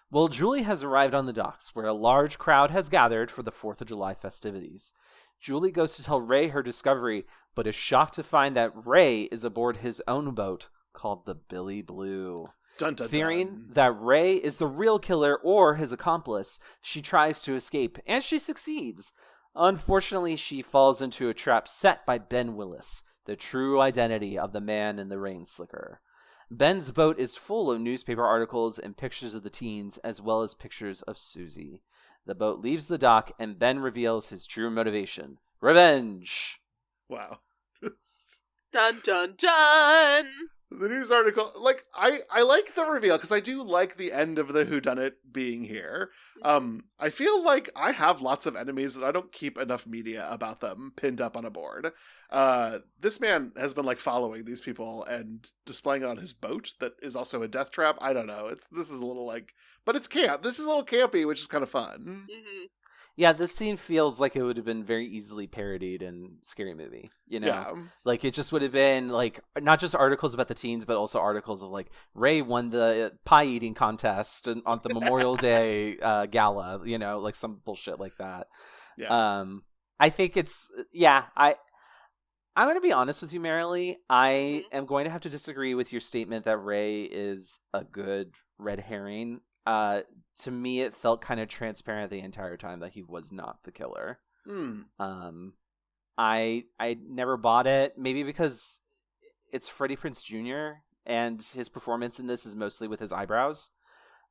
Well, Julie has arrived on the docks, where a large crowd has gathered for the 4th of July festivities. Julie goes to tell Ray her discovery, but is shocked to find that Ray is aboard his own boat, called the Billy Blue. Dun, dun, Fearing dun. that Ray is the real killer or his accomplice, she tries to escape, and she succeeds. Unfortunately, she falls into a trap set by Ben Willis, the true identity of the man in the rain slicker. Ben's boat is full of newspaper articles and pictures of the teens, as well as pictures of Susie. The boat leaves the dock, and Ben reveals his true motivation: revenge! Wow. Dun dun dun! The news article, like, I like the reveal, because I do like the end of the whodunit being here. I feel like I have lots of enemies and I don't keep enough media about them pinned up on a board. This man has been, like, following these people and displaying it on his boat that is also a death trap. I don't know. This is a little, like, but it's camp. This is a little campy, which is kind of fun. Mm-hmm. Yeah, this scene feels like it would have been very easily parodied in Scary Movie, you know? Yeah. Like, it just would have been, like, not just articles about the teens, but also articles of, like, Ray won the pie-eating contest on the Memorial Day gala, you know, like some bullshit like that. Yeah. I think it's, yeah, I'm going to be honest with you, Marilee. I am going to have to disagree with your statement that Ray is a good red herring. To me, it felt kind of transparent the entire time that he was not the killer. I never bought it, maybe because it's Freddie Prinze Jr. and his performance in this is mostly with his eyebrows.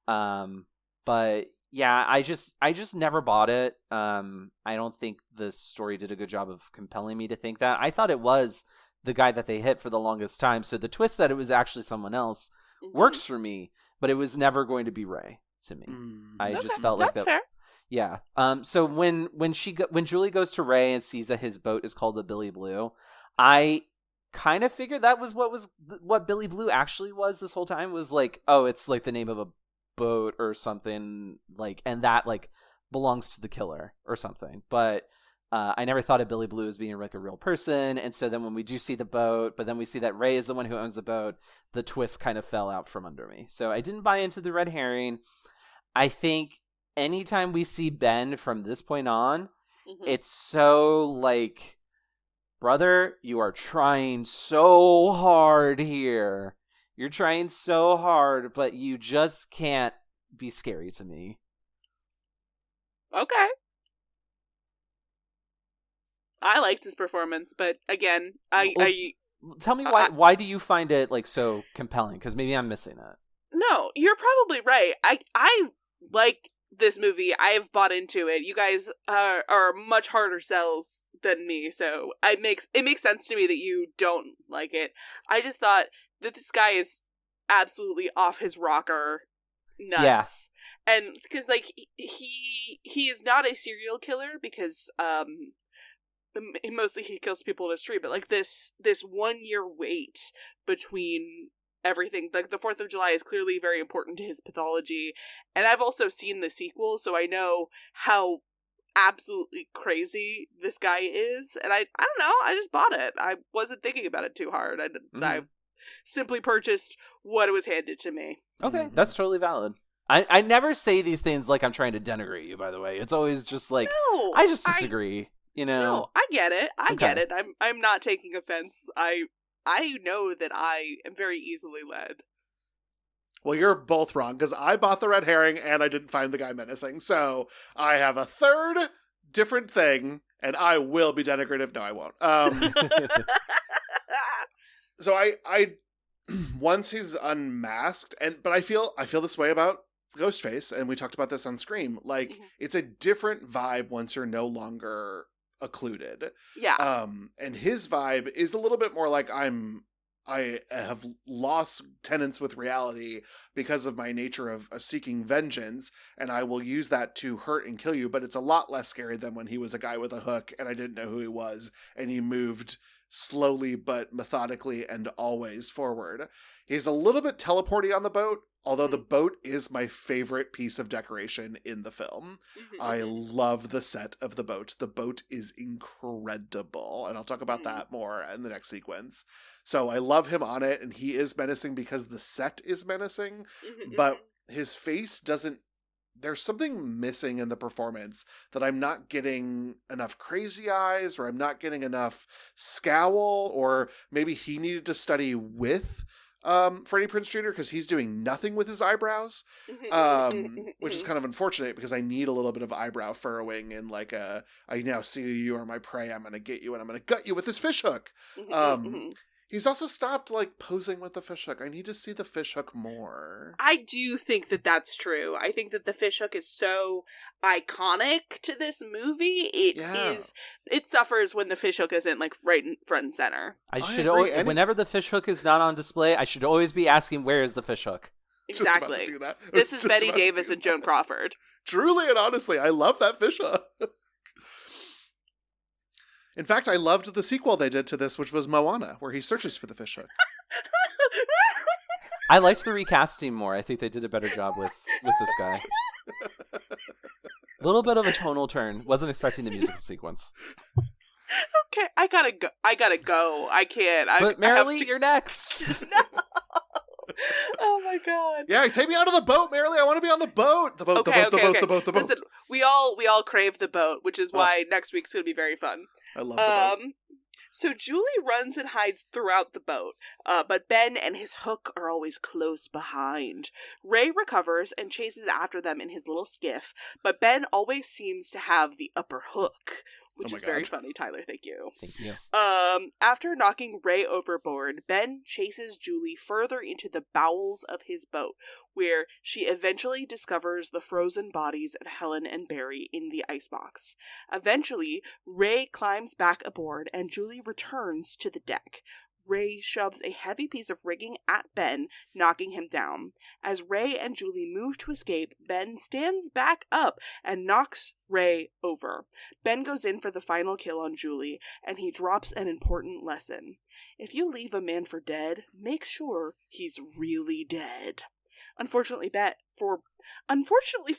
But yeah, I just never bought it. I don't think the story did a good job of compelling me to think that. I thought it was the guy that they hit for the longest time, so the twist that it was actually someone else works for me, but it was never going to be Ray to me. I just felt like that. That's fair. Yeah. So when Julie goes to Ray and sees that his boat is called the Billy Blue, I kind of figured that was what Billy Blue actually was this whole time. Was like, oh, it's like the name of a boat or something, like, and that like belongs to the killer or something. But I never thought of Billy Blue as being like a real person. And so then when we do see the boat, but then we see that Ray is the one who owns the boat, the twist kind of fell out from under me. So I didn't buy into the red herring. I think anytime we see Ben from this point on, it's so like, brother, you are trying so hard here. You're trying so hard, but you just can't be scary to me. Okay. I liked his performance, but again, Tell me why do you find it like so compelling? Because maybe I'm missing it. No, you're probably right. I like this movie. I've bought into it. You guys are much harder sells than me, so it makes sense to me that you don't like it. I just thought that this guy is absolutely off his rocker nuts. Yeah. And because like he is not a serial killer because mostly he kills people in the street, but like this 1 year wait between everything, like the 4th of July is clearly very important to his pathology, and I've also seen the sequel, so I know how absolutely crazy this guy is, and I don't know, I just bought it. I wasn't thinking about it too hard. I simply purchased what was handed to me. Okay, that's totally valid. I never say these things like I'm trying to denigrate you, by the way. It's always just like, no, I just disagree. You know? No, I get it. I get it. I'm not taking offense. I know that I am very easily led. Well, you're both wrong, because I bought the red herring and I didn't find the guy menacing. So I have a third different thing, and I will be denigrative. No, I won't. So I once he's unmasked, but I feel this way about Ghostface, and we talked about this on Scream. Like, it's a different vibe once you're no longer occluded. Yeah. And his vibe is a little bit more like I have lost tenants with reality because of my nature of seeking vengeance, and I will use that to hurt and kill you, but it's a lot less scary than when he was a guy with a hook and I didn't know who he was, and he moved slowly but methodically and always forward. He's a little bit teleporty on the boat, although the boat is my favorite piece of decoration in the film. I love the set of the boat. The boat is incredible, and I'll talk about that more in the next sequence. So I love him on it, and he is menacing because the set is menacing, but his face doesn't... There's something missing in the performance that I'm not getting enough crazy eyes, or I'm not getting enough scowl, or maybe he needed to study with Freddie Prinze Jr. because he's doing nothing with his eyebrows, which is kind of unfortunate because I need a little bit of eyebrow furrowing and like I now see you are my prey, I'm going to get you and I'm going to gut you with this fishhook. He's also stopped like posing with the fishhook. I need to see the fishhook more. I do think that that's true. I think that the fishhook is so iconic to this movie. It suffers when the fishhook isn't like right in front and center. Whenever the fishhook is not on display, I should always be asking, where is the fishhook? Exactly. This is Betty Davis and Joan Crawford. Truly and honestly, I love that fishhook. In fact, I loved the sequel they did to this, which was Moana, where he searches for the fishhook. I liked the recasting more. I think they did a better job with this guy. A little bit of a tonal turn. Wasn't expecting the musical sequence. Okay, I gotta go. I can't. But Marilee, you're next. No. Oh my god. Yeah, take me out of the boat, Marilee. I want to be on the boat. The boat, okay, the boat. Listen, we all crave the boat, which is why next week's going to be very fun. I love the boat. So Julie runs and hides throughout the boat, but Ben and his hook are always close behind. Ray recovers and chases after them in his little skiff, but Ben always seems to have the upper hook, which is very funny, Tyler. Thank you. Thank you. After knocking Ray overboard, Ben chases Julie further into the bowels of his boat, where she eventually discovers the frozen bodies of Helen and Barry in the icebox. Eventually, Ray climbs back aboard and Julie returns to the deck. Ray shoves a heavy piece of rigging at Ben, knocking him down. As Ray and Julie move to escape, Ben stands back up and knocks Ray over. Ben goes in for the final kill on Julie, and he drops an important lesson. If you leave a man for dead, make sure he's really dead. Unfortunately for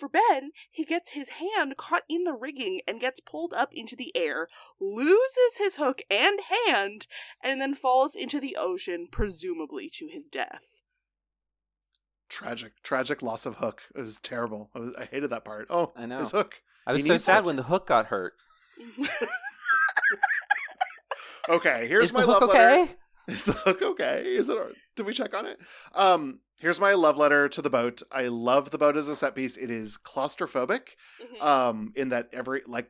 Ben, he gets his hand caught in the rigging and gets pulled up into the air, loses his hook and hand, and then falls into the ocean, presumably to his death. Tragic loss of Hook. It was terrible. I hated that part. Oh, I know. His hook. I was so sad when the hook got hurt. Okay, here's Is my the love hook letter. okay? Is the hook okay? Did we check on it? Here's my love letter to the boat. I love the boat as a set piece. It is claustrophobic, in that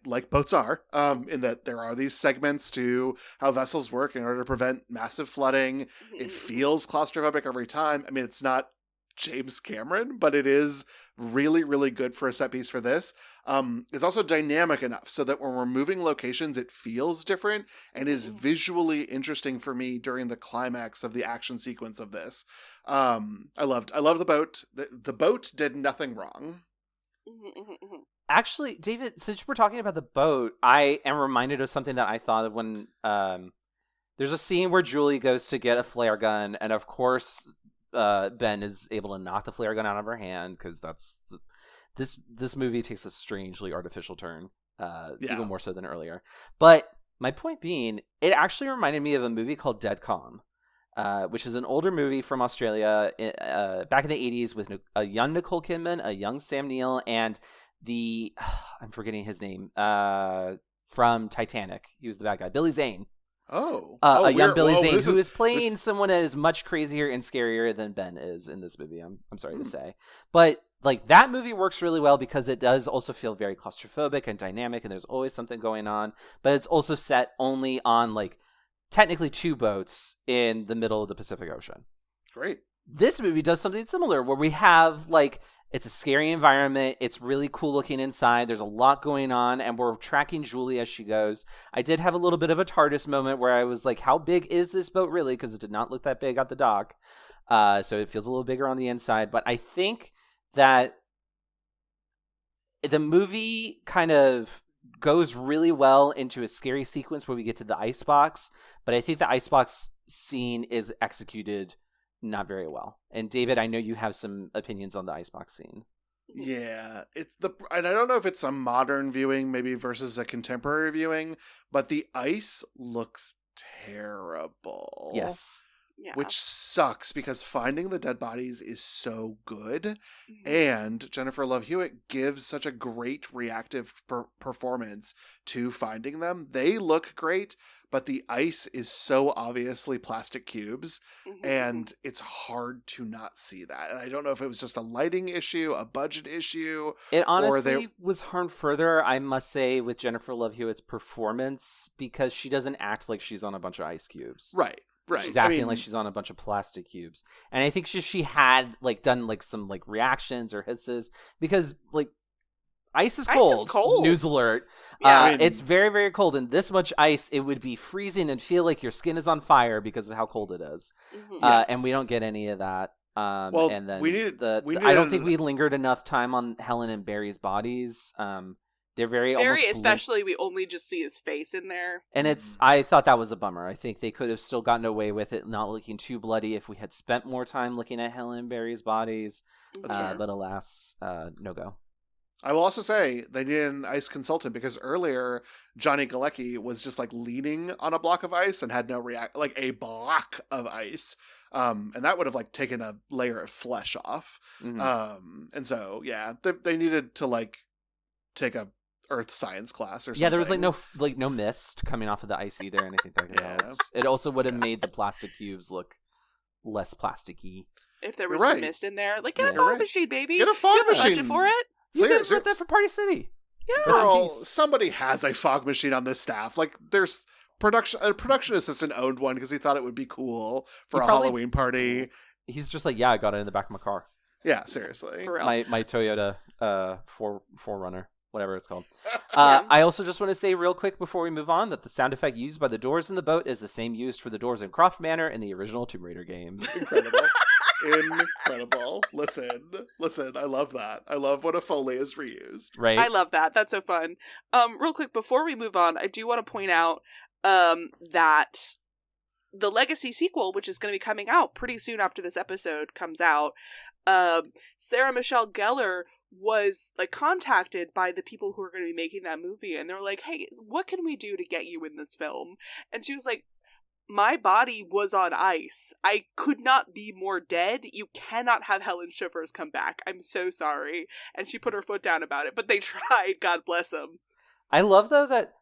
like boats are, in that there are these segments to how vessels work in order to prevent massive flooding. It feels claustrophobic every time. I mean, it's not James Cameron, but it is really, really good for a set piece for this. It's also dynamic enough so that when we're moving locations, it feels different and is visually interesting for me during the climax of the action sequence of this. I love the boat. The boat did nothing wrong. Actually, David, since we're talking about the boat, I am reminded of something that I thought of when there's a scene where Julie goes to get a flare gun, and of course Ben is able to knock the flare gun out of her hand, because this movie takes a strangely artificial turn, even more so than earlier. But my point being, it actually reminded me of a movie called Dead Calm, which is an older movie from Australia back in the 80s with a young Nicole Kidman, a young Sam Neill, and I'm forgetting his name, from Titanic. He was the bad guy, Billy Zane. A young Billy Zane who is playing someone that is much crazier and scarier than Ben is in this movie. I'm sorry to say, but like that movie works really well because it does also feel very claustrophobic and dynamic, and there's always something going on. But it's also set only on like technically two boats in the middle of the Pacific Ocean. Great. This movie does something similar where we have like. It's a scary environment. It's really cool looking inside. There's a lot going on, and we're tracking Julie as she goes. I did have a little bit of a TARDIS moment where I was like, how big is this boat really? Because it did not look that big at the dock. So it feels a little bigger on the inside. But I think that the movie kind of goes really well into a scary sequence where we get to the icebox. But I think the icebox scene is executed not very well. And David, I know you have some opinions on the icebox scene. Yeah, and I don't know if it's a modern viewing maybe versus a contemporary viewing, but the ice looks terrible. Yes. Yeah. Which sucks because finding the dead bodies is so good, and Jennifer Love Hewitt gives such a great reactive performance to finding them. They look great, but the ice is so obviously plastic cubes, and it's hard to not see that. And I don't know if it was just a lighting issue, a budget issue. It honestly was harmed further, I must say, with Jennifer Love Hewitt's performance, because she doesn't act like she's on a bunch of ice cubes. Right. She's acting like she's on a bunch of plastic cubes. And I think she had like done like some like reactions or hisses, because like ice is cold. News alert. Yeah, it's very, very cold. And this much ice, it would be freezing and feel like your skin is on fire because of how cold it is. Yes. And we don't get any of that. And then I don't think we lingered enough time on Helen and Barry's bodies. They're very especially we only just see his face in there. And I thought that was a bummer. I think they could have still gotten away with it not looking too bloody if we had spent more time looking at Helen and Barry's bodies. But alas, no go. I will also say they needed an ice consultant, because earlier Johnny Galecki was just like leaning on a block of ice and had no like a block of ice. And that would have like taken a layer of flesh off. And so, yeah, they needed to like take a earth science class or something. Yeah, there was no mist coming off of the ice either, and I think that could help. It also would have made the plastic cubes look less plasticky. If there was some mist in there, like get a fog machine, baby. Get a fog machine. Budget for it. You could have put that for Party City. Yeah, girl, somebody has a fog machine on this staff. Like there's a production assistant owned one because he thought it would be cool for a Halloween party. He's just like, yeah, I got it in the back of my car. Yeah, seriously. My Toyota 4Runner. whatever it's called. I also just want to say real quick before we move on that the sound effect used by the doors in the boat is the same used for the doors in Croft Manor in the original Tomb Raider games. Incredible. Incredible. Listen, I love that. I love when a Foley is reused. Right? I love that. That's so fun. Real quick, before we move on, I do want to point out that the Legacy sequel, which is going to be coming out pretty soon after this episode comes out, Sarah Michelle Gellar was like contacted by the people who are going to be making that movie, and they were like, hey, what can we do to get you in this film? And she was like, my body was on ice. I could not be more dead. You cannot have Helen Shivers come back. I'm so sorry. And she put her foot down about it, but they tried. God bless them. I love, though, that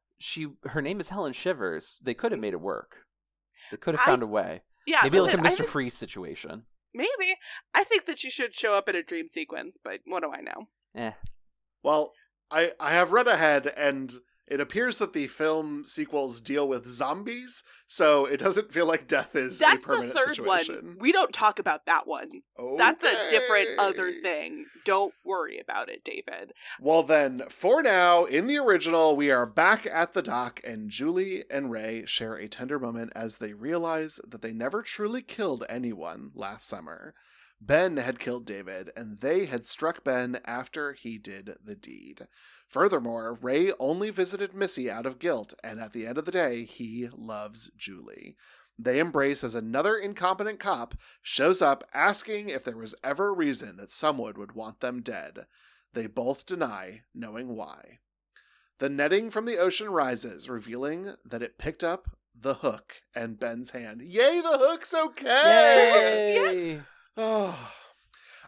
her name is Helen Shivers. They could have made it work. They could have found a way. Yeah, maybe like a Mr. Freeze situation. Maybe. I think that she should show up in a dream sequence, but what do I know? Well, I have read ahead, and it appears that the film sequels deal with zombies, so it doesn't feel like death is a permanent situation. That's the third one. We don't talk about that one. Okay. That's a different other thing. Don't worry about it, David. Well then, for now, in the original, we are back at the dock, and Julie and Ray share a tender moment as they realize that they never truly killed anyone last summer. Ben had killed David, and they had struck Ben after he did the deed. Furthermore, Ray only visited Missy out of guilt, and at the end of the day, he loves Julie. They embrace as another incompetent cop shows up asking if there was ever a reason that someone would want them dead. They both deny knowing why. The netting from the ocean rises, revealing that it picked up the hook and Ben's hand. Yay, the hook's okay! Yay! Oh.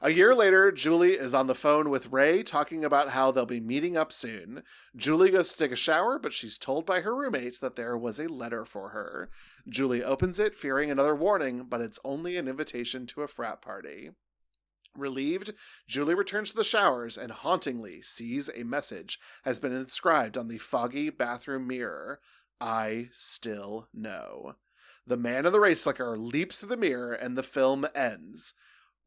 A year later, Julie is on the phone with Ray talking about how they'll be meeting up soon. Julie goes to take a shower, but she's told by her roommate that there was a letter for her. Julie opens it, fearing another warning, but it's only an invitation to a frat party. Relieved, Julie returns to the showers and hauntingly sees a message has been inscribed on the foggy bathroom mirror. I still know. The man in the race slicker leaps through the mirror and the film ends.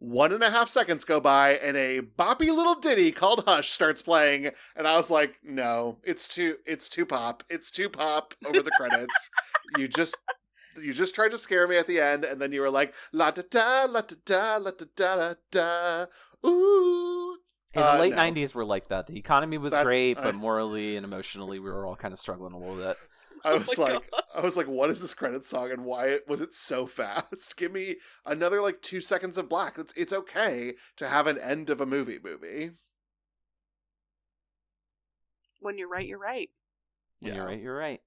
1.5 seconds go by and a boppy little ditty called Hush starts playing, and I was like, no, it's too pop. It's too pop over the credits. You just tried to scare me at the end, and then you were like, la da da, la da da, la da da da, ooh. In the late 90s were like that. The economy was great, but morally and emotionally we were all kind of struggling a little bit. I was like, what is this credit song and why was it so fast? Give me another 2 seconds of black. It's okay to have an end of a movie. When you're right, you're right. When you're right, you're right.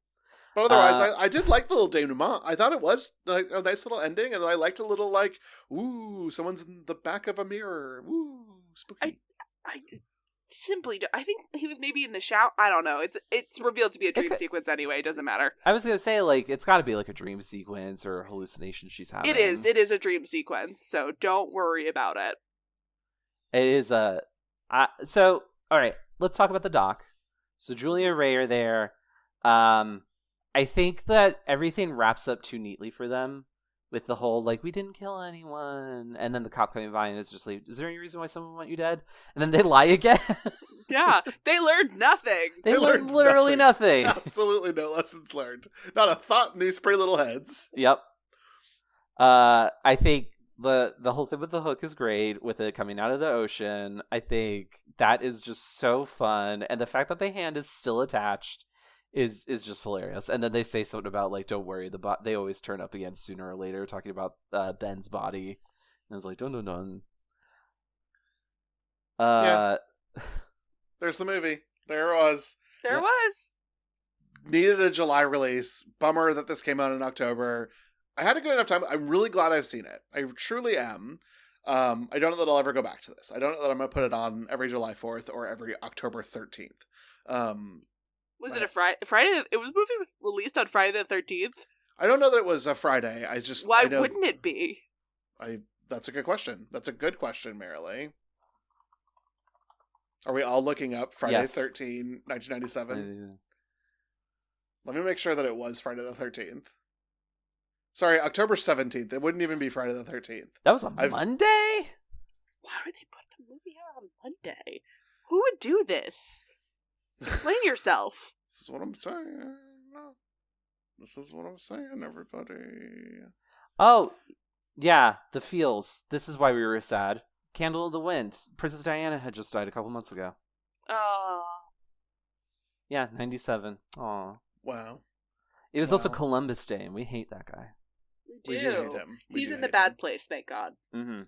But otherwise, I did like the little denouement. I thought it was a nice little ending, and I liked a little ooh, someone's in the back of a mirror. Ooh, spooky. I simply I think he was maybe in the shower. I don't know. It's revealed to be a dream sequence anyway. It doesn't matter. I was gonna say it's got to be a dream sequence or a hallucination she's having. It is a dream sequence, so don't worry about it. It is so all right, let's talk about the doc. So Julie and Ray are there. I think that everything wraps up too neatly for them with the whole we didn't kill anyone, and then the cop coming by and is just like, is there any reason why someone want you dead? And then they lie again. Yeah, they learned nothing. They learned literally nothing. Absolutely no lessons learned. Not a thought in these pretty little heads. Yep. I think the whole thing with the hook is great, with it coming out of the ocean. I think that is just so fun, and the fact that the hand is still attached is just hilarious. And then they say something about don't worry, they always turn up again sooner or later, talking about Ben's body, and it's dun dun dun. Yeah. There's the movie. There was. Needed a July release. Bummer that this came out in October. I had a good enough time. I'm really glad I've seen it. I truly am. I don't know that I'll ever go back to this. I don't know that I'm going to put it on every July 4th or every October 13th. Was it a Friday? It was a movie released on Friday the 13th? I don't know that it was a Friday. Why wouldn't it be? That's a good question. That's a good question, Marilee. Are we all looking up Friday 13, 1997? Let me make sure that it was Friday the 13th. Sorry, October 17th. It wouldn't even be Friday the 13th. That was a Monday? Why would they put the movie out on Monday? Who would do this? Explain yourself. This is what I'm saying. This is what I'm saying, everybody. Oh, yeah, the feels. This is why we were sad. Candle of the Wind. Princess Diana had just died a couple months ago. Oh. Yeah, 97. Aw. Wow. It was also Columbus Day, and we hate that guy. We do hate him. He's in the bad place, thank God. Mm-hmm.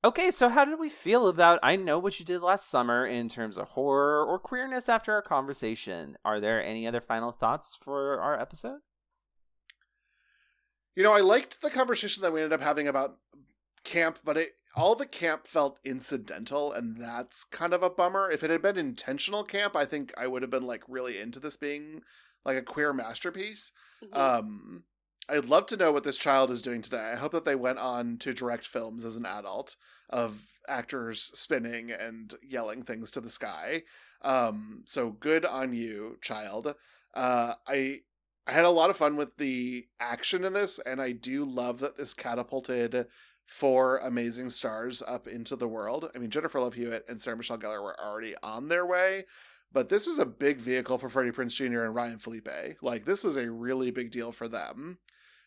Okay, so how did we feel about I Know What You Did Last Summer in terms of horror or queerness after our conversation? Are there any other final thoughts for our episode? I liked the conversation that we ended up having about camp, but all the camp felt incidental, and that's kind of a bummer. If it had been intentional camp, I think I would have been really into this being like a queer masterpiece. Mm-hmm. I'd love to know what this child is doing today. I hope that they went on to direct films as an adult of actors spinning and yelling things to the sky. So good on you, child. I had a lot of fun with the action in this, and I do love that this catapulted 4 amazing stars up into the world. I mean, Jennifer Love Hewitt and Sarah Michelle Gellar were already on their way, but this was a big vehicle for Freddie Prinze Jr. and Ryan Felipe. This was a really big deal for them.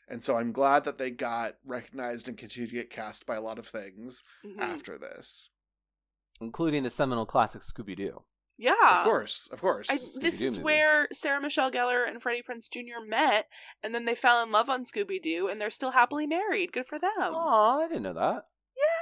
And so I'm glad that they got recognized and continue to get cast by a lot of things after this. Including the seminal classic Scooby-Doo. Yeah. Of course. This is where Sarah Michelle Gellar and Freddie Prinze Jr. met, and then they fell in love on Scooby-Doo, and they're still happily married. Good for them. Aw, I didn't know that.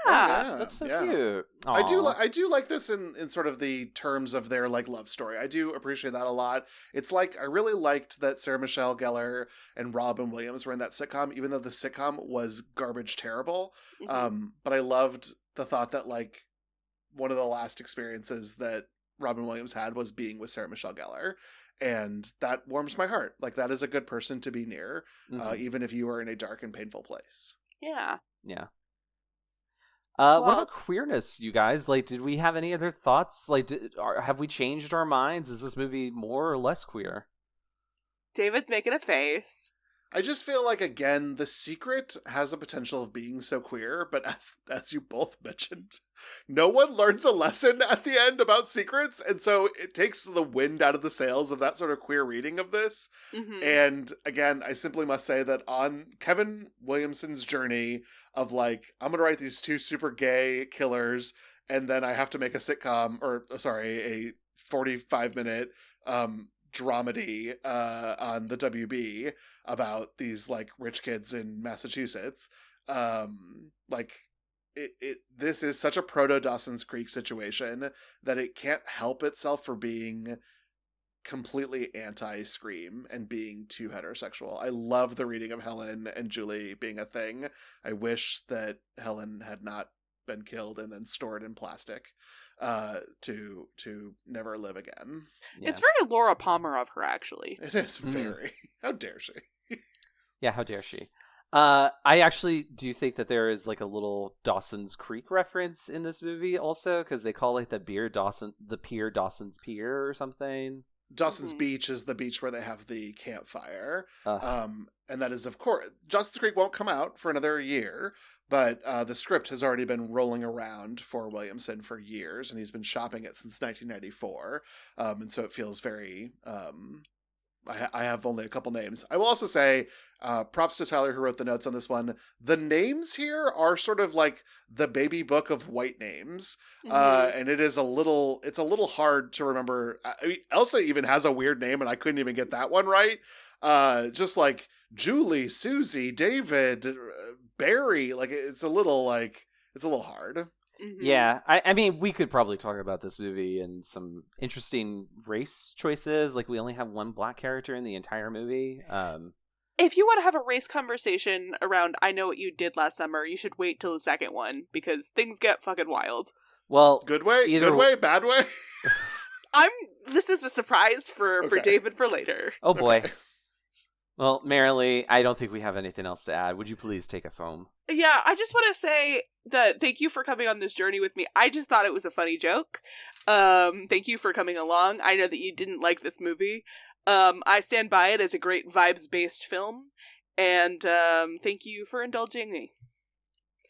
Yeah. That's so cute. Aww. I do like this in sort of the terms of their love story. I do appreciate that a lot. It's I really liked that Sarah Michelle Gellar and Robin Williams were in that sitcom, even though the sitcom was garbage terrible. Mm-hmm. But I loved the thought that one of the last experiences that Robin Williams had was being with Sarah Michelle Gellar. And that warms my heart. That is a good person to be near, even if you are in a dark and painful place. Yeah. Yeah. What about queerness, you guys? Did we have any other thoughts? Have we changed our minds? Is this movie more or less queer? David's making a face. I just feel again, The Secret has a potential of being so queer, but as you both mentioned, no one learns a lesson at the end about secrets, and so it takes the wind out of the sails of that sort of queer reading of this. Mm-hmm. And again, I simply must say that on Kevin Williamson's journey of I'm going to write these 2 super gay killers, and then I have to make a 45-minute dramedy on the WB about these rich kids in Massachusetts. This is such a proto Dawson's Creek situation that it can't help itself for being completely anti-Scream and being too heterosexual. I love the reading of Helen and Julie being a thing. I wish that Helen had not been killed and then stored in plastic to never live again. Yeah. It's very Laura Palmer of her, actually. It is very. How dare she? Yeah, how dare she? I actually do think that there is a little Dawson's Creek reference in this movie also, because they call the pier Dawson's Pier or something. Dawson's Beach is the beach where they have the campfire. And that is, of course, Dawson's Creek won't come out for another year, but the script has already been rolling around for Williamson for years, and he's been shopping it since 1994. And so it feels very... I have only a couple names. I will also say, props to Tyler who wrote the notes on this one. The names here are sort of the baby book of white names. And it's a little hard to remember. I mean, Elsa even has a weird name and I couldn't even get that one right. Just Julie, Susie, David, Barry. It's a little hard. Mm-hmm. Yeah, I mean, we could probably talk about this movie and some interesting race choices. We only have one black character in the entire movie. If you want to have a race conversation around I Know What You Did Last Summer, you should wait till the second one, because things get fucking wild. Well, good way, bad way? This is a surprise for David for later. Oh boy. Okay. Well, Marilee, I don't think we have anything else to add. Would you please take us home? Yeah, I just want to say that thank you for coming on this journey with me. I just thought it was a funny joke. Thank you for coming along. I know that you didn't like this movie. I stand by it as a great vibes-based film. And thank you for indulging me.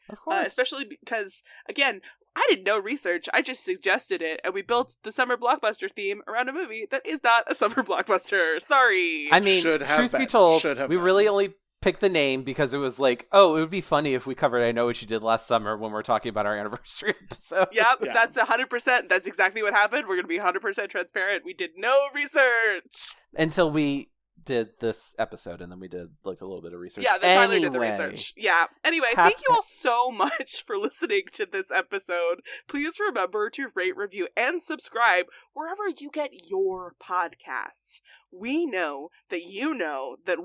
Of course. Especially because, again, I did no research. I just suggested it, and we built the Summer Blockbuster theme around a movie that is not a Summer Blockbuster. Sorry. I mean, truth be told, we really only picked the name because it was like, oh, it would be funny if we covered I Know What You Did Last Summer when we're talking about our anniversary episode. Yep, yeah. That's 100%. That's exactly what happened. We're going to be 100% transparent. We did no research. Until we did this episode, and then we did like a little bit of research. Yeah, then Tyler did the research. Yeah. Anyway, thank you all so much for listening to this episode. Please remember to rate, review, and subscribe wherever you get your podcasts. We know that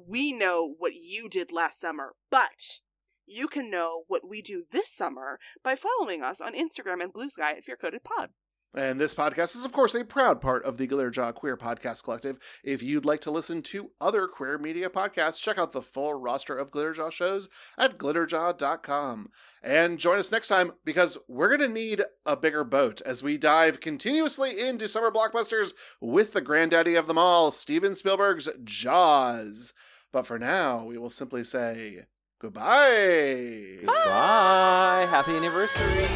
we know what you did last summer, but you can know what we do this summer by following us on Instagram and Blue Sky if you're coded pod. And this podcast is, of course, a proud part of the Glitterjaw Queer Podcast Collective. If you'd like to listen to other queer media podcasts, check out the full roster of Glitterjaw shows at glitterjaw.com. And join us next time, because we're going to need a bigger boat as we dive continuously into Summer Blockbusters with the granddaddy of them all, Steven Spielberg's Jaws. But for now, we will simply say goodbye. Bye. Happy anniversary.